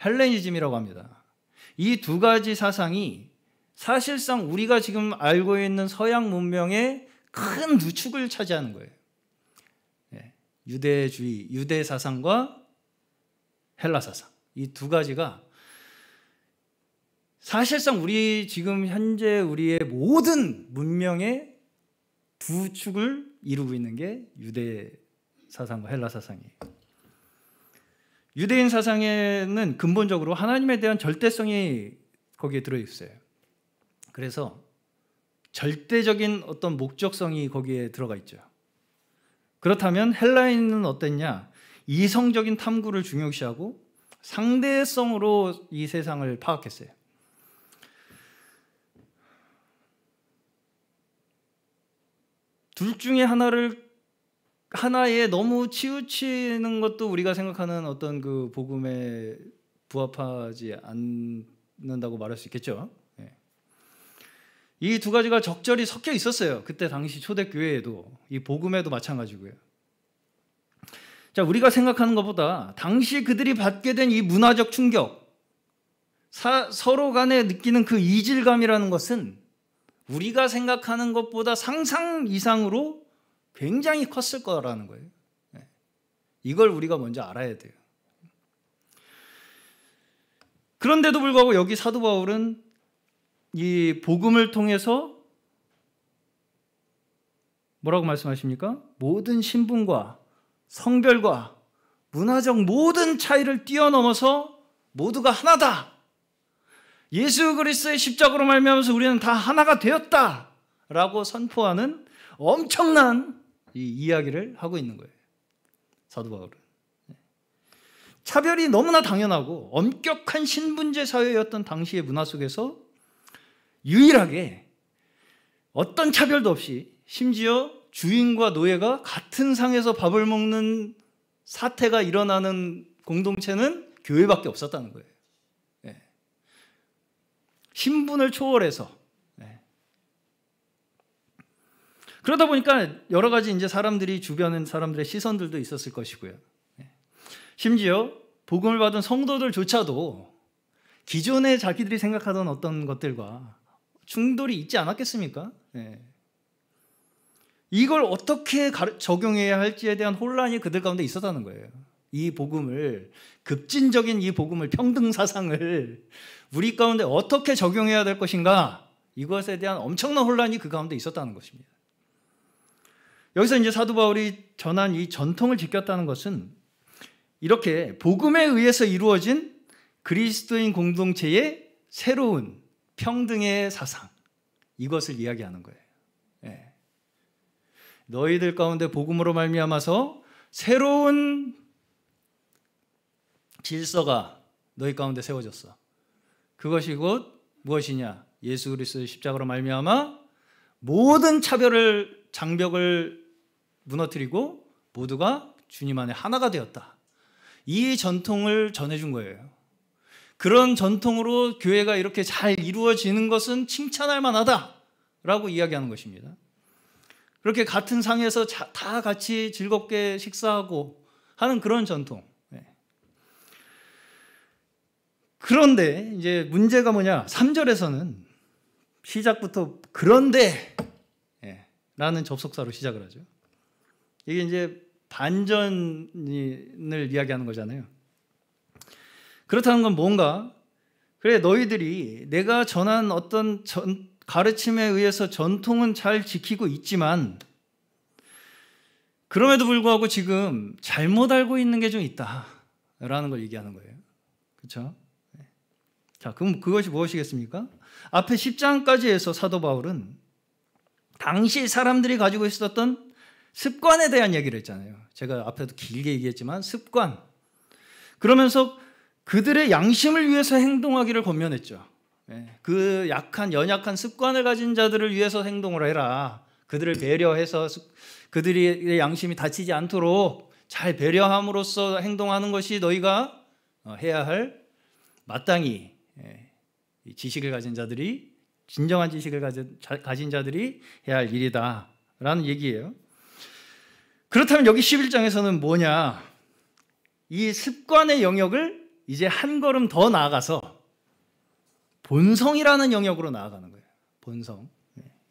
헬레니즘이라고 합니다. 이 두 가지 사상이 사실상 우리가 지금 알고 있는 서양 문명의 큰 누축을 차지하는 거예요. 유대주의, 유대 사상과 헬라 사상. 이 두 가지가 사실상 지금 현재 우리의 모든 문명의 두 축을 이루고 있는 게 유대 사상과 헬라 사상이에요. 유대인 사상에는 근본적으로 하나님에 대한 절대성이 거기에 들어있어요. 그래서 절대적인 어떤 목적성이 거기에 들어가 있죠. 그렇다면 헬라인은 어땠냐? 이성적인 탐구를 중요시하고 상대성으로 이 세상을 파악했어요. 둘 중에 하나를 하나에 너무 치우치는 것도 우리가 생각하는 어떤 그 복음에 부합하지 않는다고 말할 수 있겠죠. 이 두 가지가 적절히 섞여 있었어요. 그때 당시 초대교회에도, 이 복음에도 마찬가지고요. 자, 우리가 생각하는 것보다 당시 그들이 받게 된 이 문화적 충격, 서로 간에 느끼는 그 이질감이라는 것은 우리가 생각하는 것보다 상상 이상으로 굉장히 컸을 거라는 거예요. 이걸 우리가 먼저 알아야 돼요. 그런데도 불구하고 여기 사도 바울은 이 복음을 통해서 뭐라고 말씀하십니까? 모든 신분과 성별과 문화적 모든 차이를 뛰어넘어서 모두가 하나다. 예수 그리스도의 십자가로 말미암아서 우리는 다 하나가 되었다라고 선포하는 엄청난 이 이야기를 하고 있는 거예요. 사도 바울은. 차별이 너무나 당연하고 엄격한 신분제 사회였던 당시의 문화 속에서 유일하게 어떤 차별도 없이 심지어 주인과 노예가 같은 상에서 밥을 먹는 사태가 일어나는 공동체는 교회밖에 없었다는 거예요. 신분을 초월해서. 그러다 보니까 여러 가지 이제 사람들이 주변은 사람들의 시선들도 있었을 것이고요. 심지어 복음을 받은 성도들조차도 기존에 자기들이 생각하던 어떤 것들과 충돌이 있지 않았겠습니까? 이걸 어떻게 적용해야 할지에 대한 혼란이 그들 가운데 있었다는 거예요. 이 복음을, 급진적인 이 복음을, 평등 사상을 우리 가운데 어떻게 적용해야 될 것인가, 이것에 대한 엄청난 혼란이 그 가운데 있었다는 것입니다. 여기서 이제 사도 바울이 전한 이 전통을 지켰다는 것은 이렇게 복음에 의해서 이루어진 그리스도인 공동체의 새로운 평등의 사상, 이것을 이야기하는 거예요. 너희들 가운데 복음으로 말미암아서 새로운 질서가 너희 가운데 세워졌어. 그것이 곧 무엇이냐? 예수 그리스도의 십자가로 말미암아 모든 차별을, 장벽을 무너뜨리고 모두가 주님 안에 하나가 되었다. 이 전통을 전해준 거예요. 그런 전통으로 교회가 이렇게 잘 이루어지는 것은 칭찬할 만하다라고 이야기하는 것입니다. 그렇게 같은 상에서 다 같이 즐겁게 식사하고 하는 그런 전통. 그런데 이제 문제가 뭐냐? 3절에서는 시작부터 그런데 라는 접속사로 시작을 하죠. 이게 이제 반전을 이야기하는 거잖아요. 그렇다는 건 뭔가, 그래, 너희들이 내가 전한 어떤 가르침에 의해서 전통은 잘 지키고 있지만 그럼에도 불구하고 지금 잘못 알고 있는 게 좀 있다라는 걸 얘기하는 거예요. 그렇죠? 자, 그럼 그것이 무엇이겠습니까? 앞에 10장까지 해서 사도 바울은 당시 사람들이 가지고 있었던 습관에 대한 얘기를 했잖아요. 제가 앞에도 길게 얘기했지만 습관. 그러면서 그들의 양심을 위해서 행동하기를 권면했죠. 그 연약한 습관을 가진 자들을 위해서 행동을 해라. 그들을 배려해서 그들의 양심이 다치지 않도록 잘 배려함으로써 행동하는 것이 너희가 해야 할, 마땅히 지식을 가진 자들이, 진정한 지식을 가진 자들이 해야 할 일이다 라는 얘기예요. 그렇다면 여기 11장에서는 뭐냐? 이 습관의 영역을 이제 한 걸음 더 나아가서 본성이라는 영역으로 나아가는 거예요. 본성.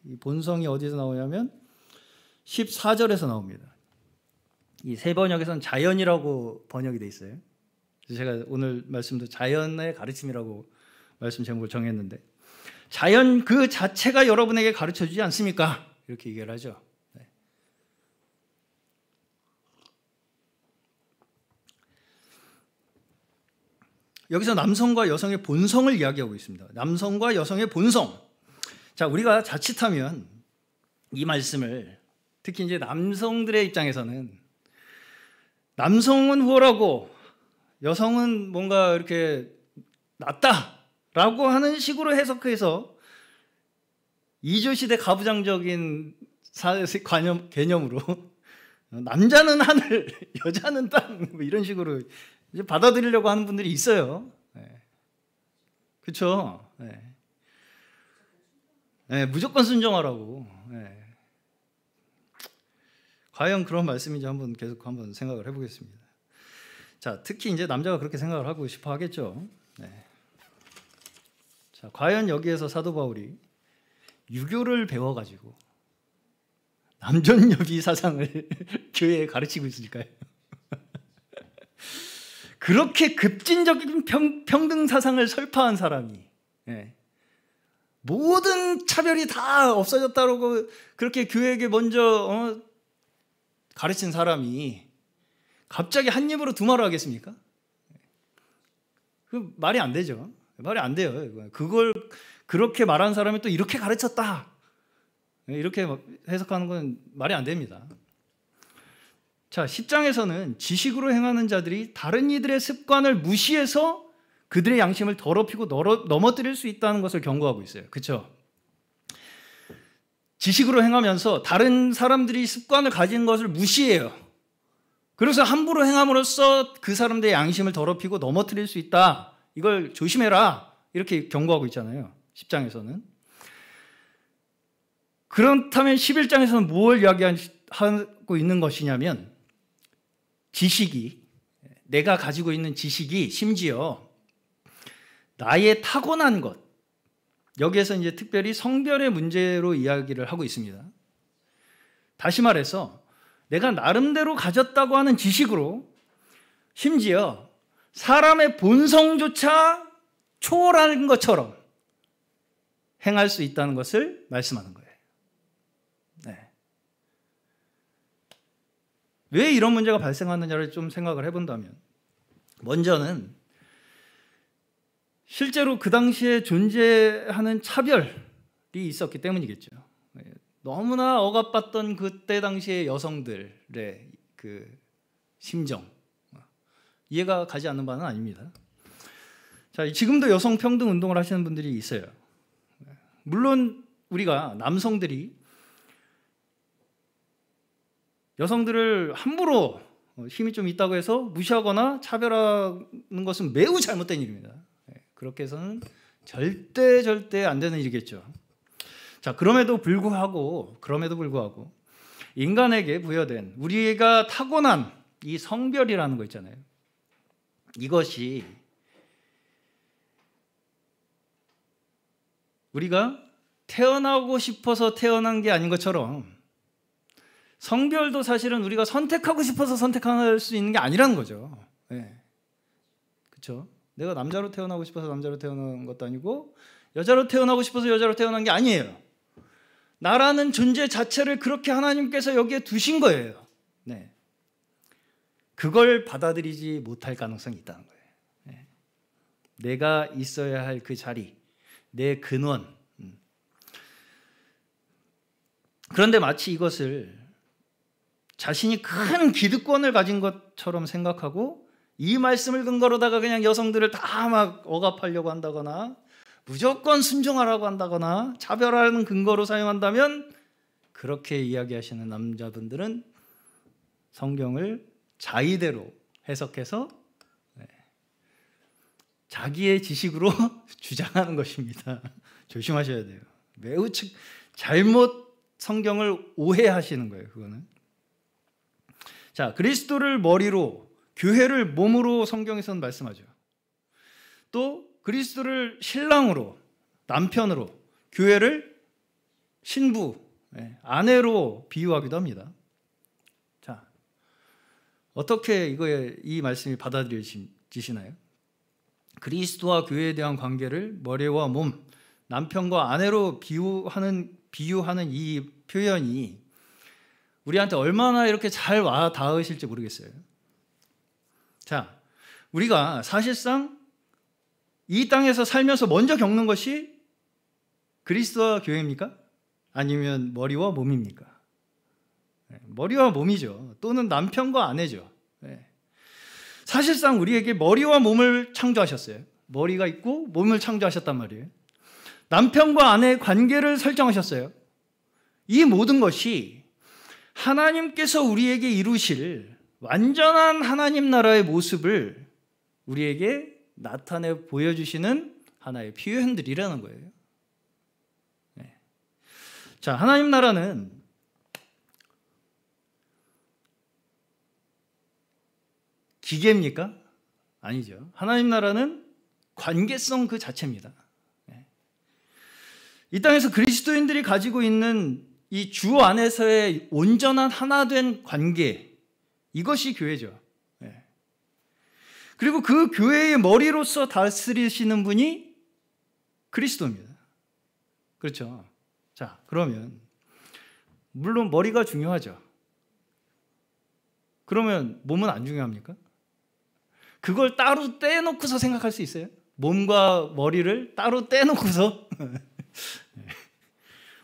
이 본성이 어디서 나오냐면 14절에서 나옵니다. 이 세 번역에서는 자연이라고 번역이 돼 있어요. 그래서 제가 오늘 말씀도 자연의 가르침이라고 말씀 제목을 정했는데, 자연 그 자체가 여러분에게 가르쳐주지 않습니까? 이렇게 얘기를 하죠. 여기서 남성과 여성의 본성을 이야기하고 있습니다. 남성과 여성의 본성. 자, 우리가 자칫하면 이 말씀을, 특히 이제 남성들의 입장에서는 남성은 후하고 여성은 뭔가 이렇게 낫다라고 하는 식으로 해석해서 이조시대 가부장적인 개념으로 남자는 하늘, 여자는 땅, 뭐 이런 식으로 이제 받아들이려고 하는 분들이 있어요. 그렇죠? 무조건 순종하라고. 과연 그런 말씀인지 계속 한번 생각을 해보겠습니다. 자, 특히 이제 남자가 그렇게 생각을 하고 싶어 하겠죠. 자, 과연 여기에서 사도 바울이 유교를 배워가지고 남존여비 사상을 교회에 가르치고 있을까요? 그렇게 급진적인 평등 사상을 설파한 사람이, 모든 차별이 다 없어졌다고 그렇게 교회에게 먼저 가르친 사람이 갑자기 한 입으로 두 말을 하겠습니까? 그 말이 안 되죠. 말이 안 돼요. 그걸 그렇게 말한 사람이 또 이렇게 가르쳤다, 이렇게 해석하는 건 말이 안 됩니다. 자, 10장에서는 지식으로 행하는 자들이 다른 이들의 습관을 무시해서 그들의 양심을 더럽히고 넘어뜨릴 수 있다는 것을 경고하고 있어요. 그렇죠? 지식으로 행하면서 다른 사람들이 습관을 가진 것을 무시해요. 그래서 함부로 행함으로써 그 사람들의 양심을 더럽히고 넘어뜨릴 수 있다. 이걸 조심해라. 이렇게 경고하고 있잖아요. 10장에서는. 그렇다면 11장에서는 무엇을 이야기하고 있는 것이냐면, 지식이, 내가 가지고 있는 지식이 심지어 나의 타고난 것, 여기에서 이제 특별히 성별의 문제로 이야기를 하고 있습니다. 다시 말해서 내가 나름대로 가졌다고 하는 지식으로 심지어 사람의 본성조차 초월하는 것처럼 행할 수 있다는 것을 말씀하는 거예요. 왜 이런 문제가 발생하느냐를 좀 생각을 해본다면, 먼저는 실제로 그 당시에 존재하는 차별이 있었기 때문이겠죠. 너무나 억압받던 그때 당시의 여성들의 그 심정, 이해가 가지 않는 바는 아닙니다. 자, 지금도 여성 평등 운동을 하시는 분들이 있어요. 물론 우리가 남성들이 여성들을 함부로 힘이 좀 있다고 해서 무시하거나 차별하는 것은 매우 잘못된 일입니다. 그렇게 해서는 절대 안 되는 일이겠죠. 자, 그럼에도 불구하고 인간에게 부여된 우리가 타고난 이 성별이라는 거 있잖아요. 이것이 우리가 태어나고 싶어서 태어난 게 아닌 것처럼, 성별도 사실은 우리가 선택하고 싶어서 선택할 수 있는 게 아니라는 거죠. 그렇죠? 내가 남자로 태어나고 싶어서 남자로 태어난 것도 아니고 여자로 태어나고 싶어서 여자로 태어난 게 아니에요. 나라는 존재 자체를 그렇게 하나님께서 여기에 두신 거예요. 그걸 받아들이지 못할 가능성이 있다는 거예요. 내가 있어야 할 그 자리, 내 근원. 그런데 마치 이것을 자신이 큰 기득권을 가진 것처럼 생각하고 이 말씀을 근거로다가 그냥 여성들을 다 막 억압하려고 한다거나 무조건 순종하라고 한다거나 차별하는 근거로 사용한다면, 그렇게 이야기하시는 남자분들은 성경을 자의대로 해석해서 자기의 지식으로 주장하는 것입니다. 조심하셔야 돼요. 매우 잘못 성경을 오해하시는 거예요. 그거는. 자, 그리스도를 머리로, 교회를 몸으로 성경에서는 말씀하죠. 또 그리스도를 신랑으로, 남편으로, 교회를 신부, 아내로 비유하기도 합니다. 자, 어떻게 이 말씀이 받아들여지시나요? 그리스도와 교회에 대한 관계를 머리와 몸, 남편과 아내로 비유하는 이 표현이 우리한테 얼마나 이렇게 잘 와 닿으실지 모르겠어요. 자, 우리가 사실상 이 땅에서 살면서 먼저 겪는 것이 그리스도와 교회입니까? 아니면 머리와 몸입니까? 머리와 몸이죠. 또는 남편과 아내죠. 사실상 우리에게 머리와 몸을 창조하셨어요. 머리가 있고 몸을 창조하셨단 말이에요. 남편과 아내의 관계를 설정하셨어요. 이 모든 것이 하나님께서 우리에게 이루실 완전한 하나님 나라의 모습을 우리에게 나타내 보여주시는 하나의 표현들이라는 거예요. 네. 자, 하나님 나라는 기계입니까? 아니죠. 하나님 나라는 관계성 그 자체입니다. 네. 이 땅에서 그리스도인들이 가지고 있는 이 주 안에서의 온전한 하나 된 관계, 이것이 교회죠. 네. 그리고 그 교회의 머리로서 다스리시는 분이 그리스도입니다. 그렇죠. 자, 그러면 물론 머리가 중요하죠. 그러면 몸은 안 중요합니까? 그걸 따로 떼놓고서 생각할 수 있어요? 몸과 머리를 따로 떼놓고서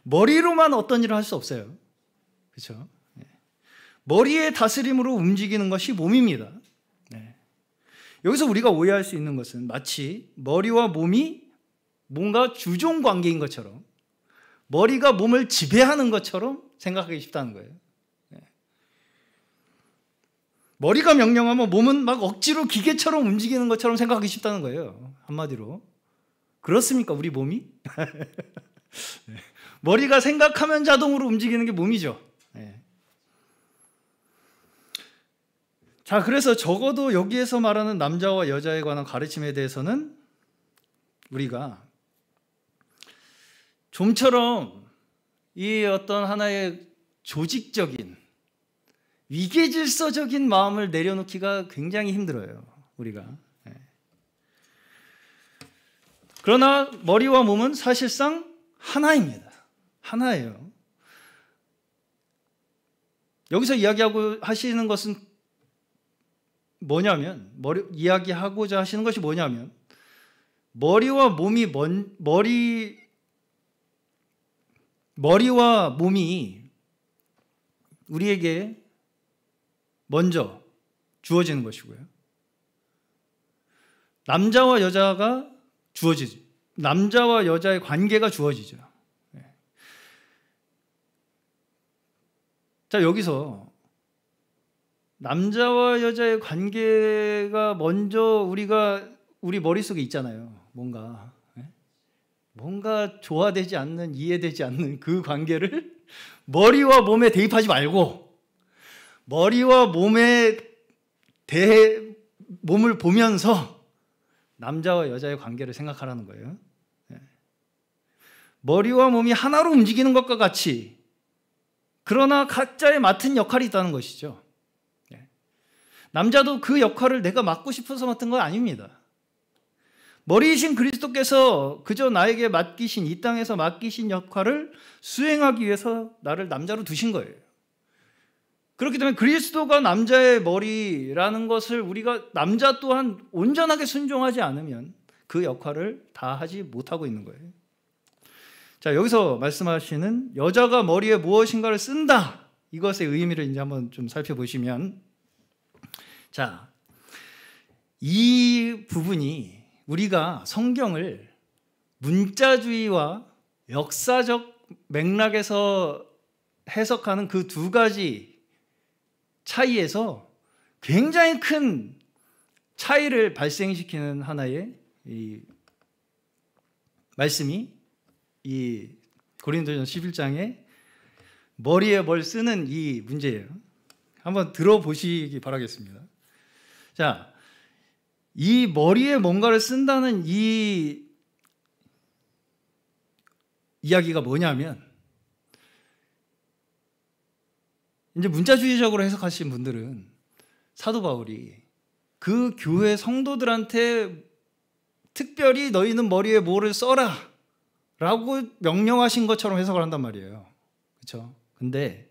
머리로만 어떤 일을 할 수 없어요. 그렇죠? 머리의 다스림으로 움직이는 것이 몸입니다. 여기서 우리가 오해할 수 있는 것은 마치 머리와 몸이 뭔가 주종 관계인 것처럼, 머리가 몸을 지배하는 것처럼 생각하기 쉽다는 거예요. 머리가 명령하면 몸은 막 억지로 기계처럼 움직이는 것처럼 생각하기 쉽다는 거예요. 한마디로. 그렇습니까? 우리 몸이? 머리가 생각하면 자동으로 움직이는 게 몸이죠. 자, 그래서 적어도 여기에서 말하는 남자와 여자에 관한 가르침에 대해서는 우리가 좀처럼 이 어떤 하나의 조직적인 위계질서적인 마음을 내려놓기가 굉장히 힘들어요. 우리가. 그러나 머리와 몸은 사실상 하나입니다. 하나예요. 여기서 이야기하고 하시는 것은 뭐냐면, 이야기하고자 하시는 것이 뭐냐면, 머리와 몸이 우리에게 먼저 주어지는 것이고요. 남자와 여자의 관계가 주어지죠. 자, 여기서 남자와 여자의 관계가 먼저 우리 머릿속에 있잖아요. 뭔가 조화되지 않는, 이해되지 않는 그 관계를 머리와 몸에 대입하지 말고 머리와 몸을 보면서 남자와 여자의 관계를 생각하라는 거예요. 머리와 몸이 하나로 움직이는 것과 같이, 그러나 각자의 맡은 역할이 있다는 것이죠. 남자도 그 역할을 내가 맡고 싶어서 맡은 건 아닙니다. 머리이신 그리스도께서 그저 나에게 이 땅에서 맡기신 역할을 수행하기 위해서 나를 남자로 두신 거예요. 그렇기 때문에 그리스도가 남자의 머리라는 것을 우리가 남자 또한 온전하게 순종하지 않으면 그 역할을 다 하지 못하고 있는 거예요. 자, 여기서 말씀하시는 여자가 머리에 무엇인가를 쓴다, 이것의 의미를 이제 한번 좀 살펴보시면, 자, 이 부분이 우리가 성경을 문자주의와 역사적 맥락에서 해석하는 그 두 가지 차이에서 굉장히 큰 차이를 발생시키는 하나의 이 말씀이 이 고린도전서 11장에 머리에 뭘 쓰는 이 문제예요. 한번 들어보시기 바라겠습니다. 자, 이 머리에 뭔가를 쓴다는 이 이야기가 뭐냐면, 이제 문자주의적으로 해석하신 분들은 사도 바울이 그 교회 성도들한테 특별히 너희는 머리에 뭐를 써라 라고 명령하신 것처럼 해석을 한단 말이에요. 그렇죠? 근데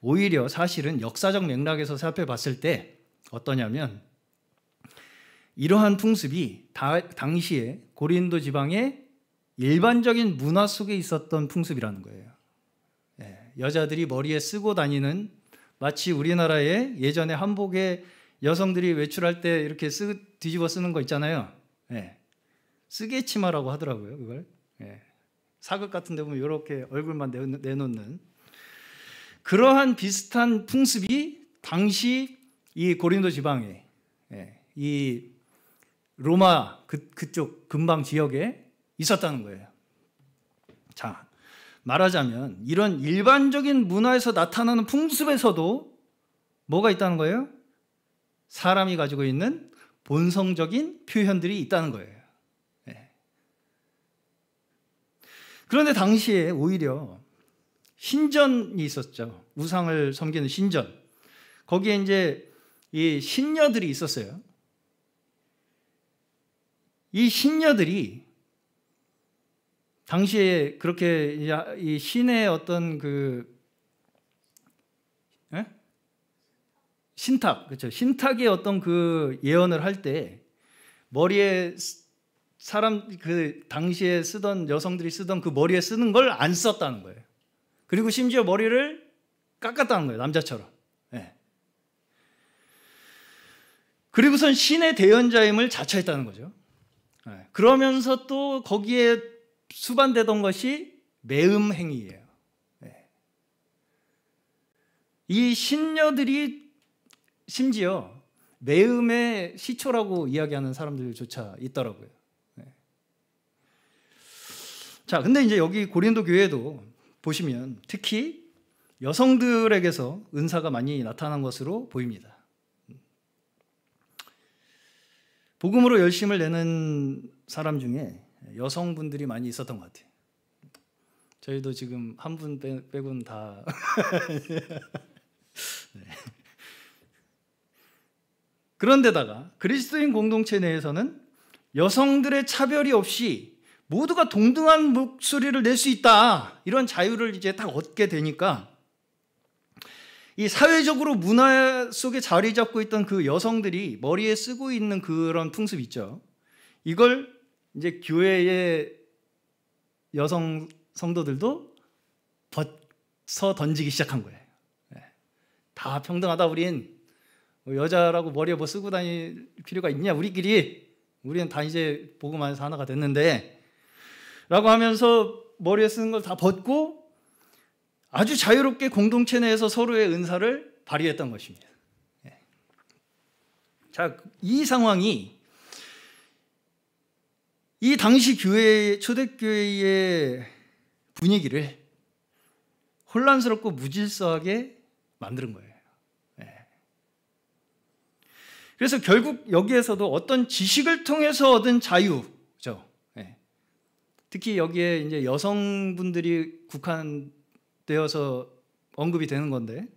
오히려 사실은 역사적 맥락에서 살펴봤을 때 어떠냐면, 이러한 풍습이 당시에 고린도 지방의 일반적인 문화 속에 있었던 풍습이라는 거예요. 여자들이 머리에 쓰고 다니는, 마치 우리나라의 예전에 한복에 여성들이 외출할 때 이렇게 뒤집어 쓰는 거 있잖아요. 쓰개치마라고 하더라고요, 그걸. 사극 같은 데 보면 이렇게 얼굴만 내놓는 그러한 비슷한 풍습이 당시 이 고린도 지방에, 이 로마 그쪽 근방 지역에 있었다는 거예요. 자, 말하자면 이런 일반적인 문화에서 나타나는 풍습에서도 뭐가 있다는 거예요? 사람이 가지고 있는 본성적인 표현들이 있다는 거예요. 그런데 당시에 오히려 신전이 있었죠. 우상을 섬기는 신전. 거기에 이제 이 신녀들이 있었어요. 이 신녀들이 당시에 그렇게 이 신의 어떤 신탁, 그렇죠. 신탁의 어떤 그 예언을 할 때 머리에 당시에 쓰던 여성들이 쓰던 그 머리에 쓰는 걸 안 썼다는 거예요. 그리고 심지어 머리를 깎았다는 거예요. 남자처럼. 그리고선 신의 대연자임을 자처했다는 거죠. 그러면서 또 거기에 수반되던 것이 매음 행위예요. 이 신녀들이 심지어 매음의 시초라고 이야기하는 사람들조차 있더라고요. 자, 근데 이제 여기 고린도 교회도 보시면 특히 여성들에게서 은사가 많이 나타난 것으로 보입니다. 복음으로 열심을 내는 사람 중에 여성분들이 많이 있었던 것 같아요. 저희도 지금 한 분 빼고는 다 네. 그런데다가 그리스도인 공동체 내에서는 여성들의 차별이 없이 모두가 동등한 목소리를 낼 수 있다, 이런 자유를 이제 딱 얻게 되니까 이 사회적으로 문화 속에 자리 잡고 있던 그 여성들이 머리에 쓰고 있는 그런 풍습 있죠. 이걸 이제 교회의 여성 성도들도 벗어 던지기 시작한 거예요. 다 평등하다, 우린 여자라고 머리에 뭐 쓰고 다닐 필요가 있냐, 우리는 다 이제 복음 안에서 하나가 됐는데 라고 하면서 머리에 쓰는 걸 다 벗고 아주 자유롭게 공동체 내에서 서로의 은사를 발휘했던 것입니다. 자, 이 상황이 이 당시 초대교회의 분위기를 혼란스럽고 무질서하게 만드는 거예요. 그래서 결국 여기에서도 어떤 지식을 통해서 얻은 자유죠. 특히 여기에 이제 여성분들이 국한되어서 언급이 되는 건데,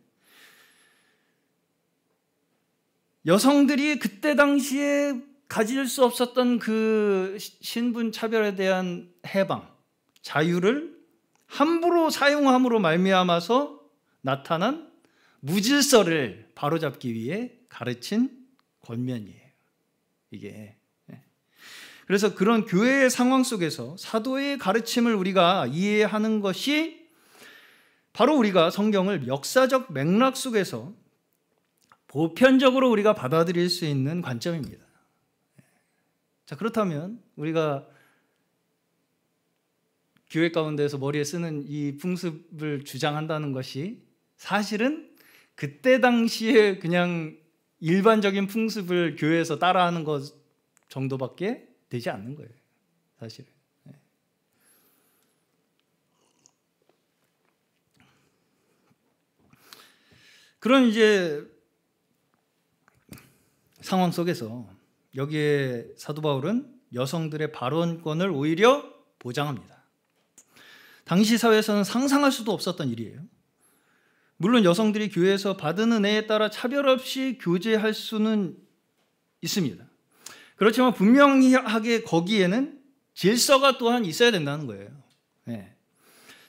여성들이 그때 당시에 가질 수 없었던 그 신분 차별에 대한 해방, 자유를 함부로 사용함으로 말미암아서 나타난 무질서를 바로잡기 위해 가르친 권면이에요, 이게. 그래서 그런 교회의 상황 속에서 사도의 가르침을 우리가 이해하는 것이 바로 우리가 성경을 역사적 맥락 속에서 보편적으로 우리가 받아들일 수 있는 관점입니다. 자, 그렇다면 우리가 교회 가운데서 머리에 쓰는 이 풍습을 주장한다는 것이 사실은 그때 당시에 그냥 일반적인 풍습을 교회에서 따라하는 것 정도밖에 되지 않는 거예요, 사실은. 그런 이제 상황 속에서 여기에 사도 바울은 여성들의 발언권을 오히려 보장합니다. 당시 사회에서는 상상할 수도 없었던 일이에요. 물론 여성들이 교회에서 받은 은혜에 따라 차별 없이 교제할 수는 있습니다. 그렇지만 분명하게 거기에는 질서가 또한 있어야 된다는 거예요.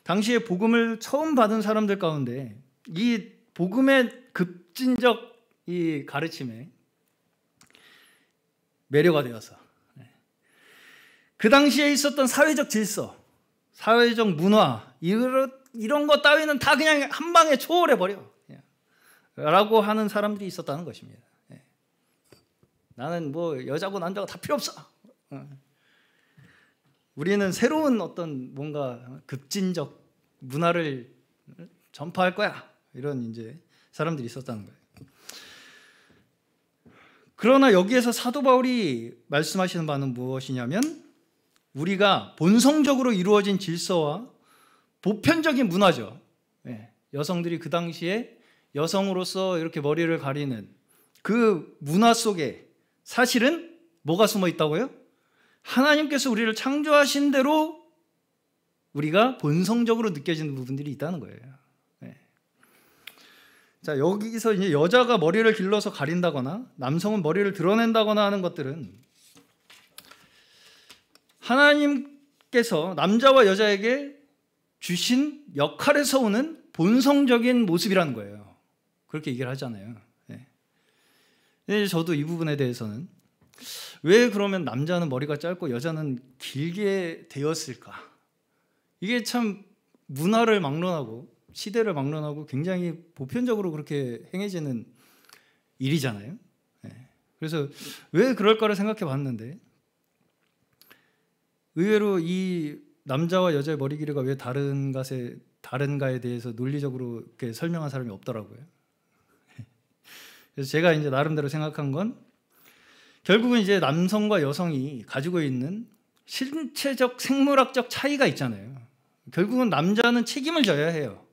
당시에 복음을 처음 받은 사람들 가운데 이 복음의 급진적 이 가르침에 매료가 되어서 그 당시에 있었던 사회적 질서, 사회적 문화, 이런 것 따위는 다 그냥 한 방에 초월해버려 라고 하는 사람들이 있었다는 것입니다. 나는 뭐 여자고 남자고 다 필요 없어. 우리는 새로운 어떤 뭔가 급진적 문화를 전파할 거야. 이런 이제 사람들이 있었다는 거예요. 그러나 여기에서 사도 바울이 말씀하시는 바는 무엇이냐면 우리가 본성적으로 이루어진 질서와 보편적인 문화죠. 여성들이 그 당시에 여성으로서 이렇게 머리를 가리는 그 문화 속에 사실은 뭐가 숨어 있다고요? 하나님께서 우리를 창조하신 대로 우리가 본성적으로 느껴지는 부분들이 있다는 거예요. 자, 여기서 이제 여자가 머리를 길러서 가린다거나 남성은 머리를 드러낸다거나 하는 것들은 하나님께서 남자와 여자에게 주신 역할에서 오는 본성적인 모습이라는 거예요. 그렇게 얘기를 하잖아요. 저도 이 부분에 대해서는 왜 그러면 남자는 머리가 짧고 여자는 길게 되었을까? 이게 참 문화를 막론하고 시대를 막론하고 굉장히 보편적으로 그렇게 행해지는 일이잖아요. 그래서 왜 그럴까를 생각해 봤는데 의외로 이 남자와 여자의 머리 길이가 왜 다른가에 대해서 논리적으로 이렇게 설명한 사람이 없더라고요. 그래서 제가 이제 나름대로 생각한 건 결국은 이제 남성과 여성이 가지고 있는 신체적 생물학적 차이가 있잖아요. 결국은 남자는 책임을 져야 해요.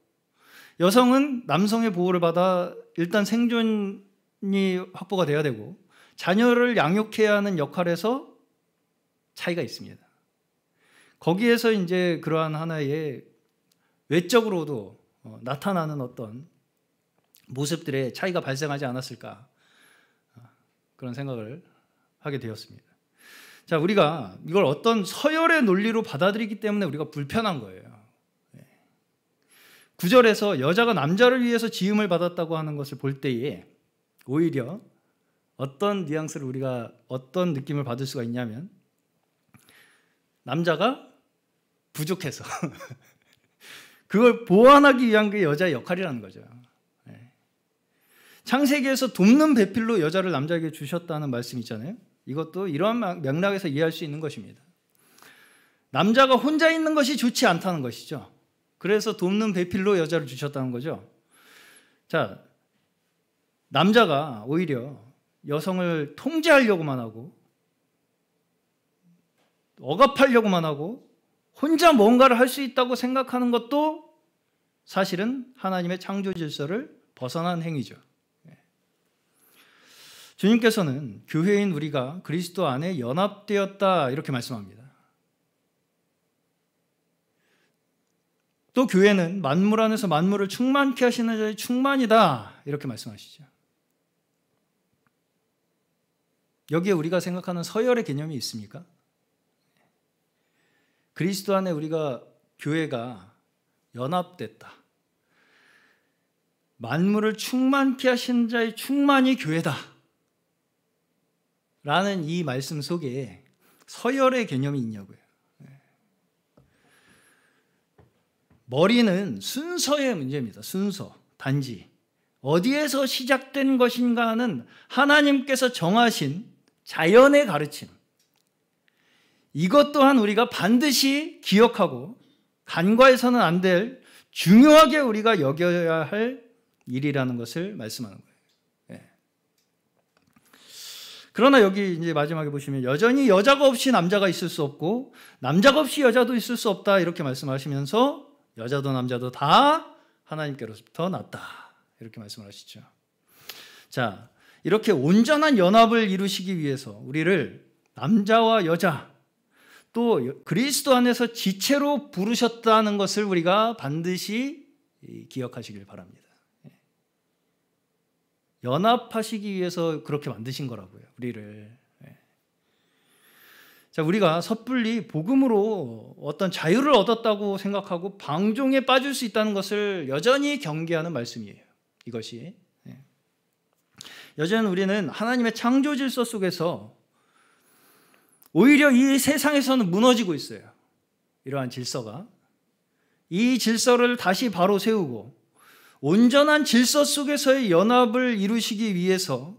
여성은 남성의 보호를 받아 일단 생존이 확보가 돼야 되고 자녀를 양육해야 하는 역할에서 차이가 있습니다. 거기에서 이제 그러한 하나의 외적으로도 나타나는 어떤 모습들의 차이가 발생하지 않았을까 그런 생각을 하게 되었습니다. 자, 우리가 이걸 어떤 서열의 논리로 받아들이기 때문에 우리가 불편한 거예요. 9절에서 여자가 남자를 위해서 지음을 받았다고 하는 것을 볼 때에 오히려 어떤 뉘앙스를 우리가 어떤 느낌을 받을 수가 있냐면 남자가 부족해서 그걸 보완하기 위한 게 여자의 역할이라는 거죠. 창세기에서 돕는 배필로 여자를 남자에게 주셨다는 말씀이 있잖아요. 이것도 이러한 맥락에서 이해할 수 있는 것입니다. 남자가 혼자 있는 것이 좋지 않다는 것이죠. 그래서 돕는 배필로 여자를 주셨다는 거죠. 자, 남자가 오히려 여성을 통제하려고만 하고 억압하려고만 하고 혼자 뭔가를 할 수 있다고 생각하는 것도 사실은 하나님의 창조 질서를 벗어난 행위죠. 주님께서는 교회인 우리가 그리스도 안에 연합되었다 이렇게 말씀합니다. 또 교회는 만물 안에서 만물을 충만케 하시는 자의 충만이다 이렇게 말씀하시죠. 여기에 우리가 생각하는 서열의 개념이 있습니까? 그리스도 안에 우리가 교회가 연합됐다. 만물을 충만케 하신 자의 충만이 교회다. 라는 이 말씀 속에 서열의 개념이 있냐고요. 머리는 순서의 문제입니다. 순서, 단지. 어디에서 시작된 것인가 하는 하나님께서 정하신 자연의 가르침. 이것 또한 우리가 반드시 기억하고 간과해서는 안 될 중요하게 우리가 여겨야 할 일이라는 것을 말씀하는 거예요. 그러나 여기 이제 마지막에 보시면 여전히 여자가 없이 남자가 있을 수 없고 남자가 없이 여자도 있을 수 없다 이렇게 말씀하시면서 여자도 남자도 다 하나님께로부터 났다 이렇게 말씀을 하시죠. 자, 이렇게 온전한 연합을 이루시기 위해서 우리를 남자와 여자 또 그리스도 안에서 지체로 부르셨다는 것을 우리가 반드시 기억하시길 바랍니다. 연합하시기 위해서 그렇게 만드신 거라고요, 우리를. 자, 우리가 섣불리 복음으로 어떤 자유를 얻었다고 생각하고 방종에 빠질 수 있다는 것을 여전히 경계하는 말씀이에요. 이것이. 여전히 우리는 하나님의 창조 질서 속에서 오히려 이 세상에서는 무너지고 있어요. 이러한 질서가. 이 질서를 다시 바로 세우고 온전한 질서 속에서의 연합을 이루시기 위해서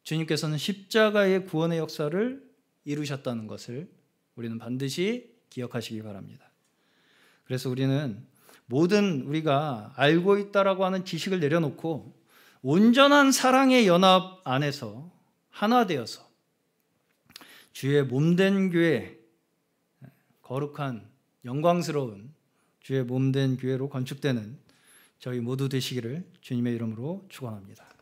주님께서는 십자가의 구원의 역사를 이루셨다는 것을 우리는 반드시 기억하시기 바랍니다. 그래서 우리는 모든 우리가 알고 있다라고 하는 지식을 내려놓고 온전한 사랑의 연합 안에서 하나 되어서 주의 몸된 교회, 거룩한 영광스러운 주의 몸된 교회로 건축되는 저희 모두 되시기를 주님의 이름으로 축원합니다.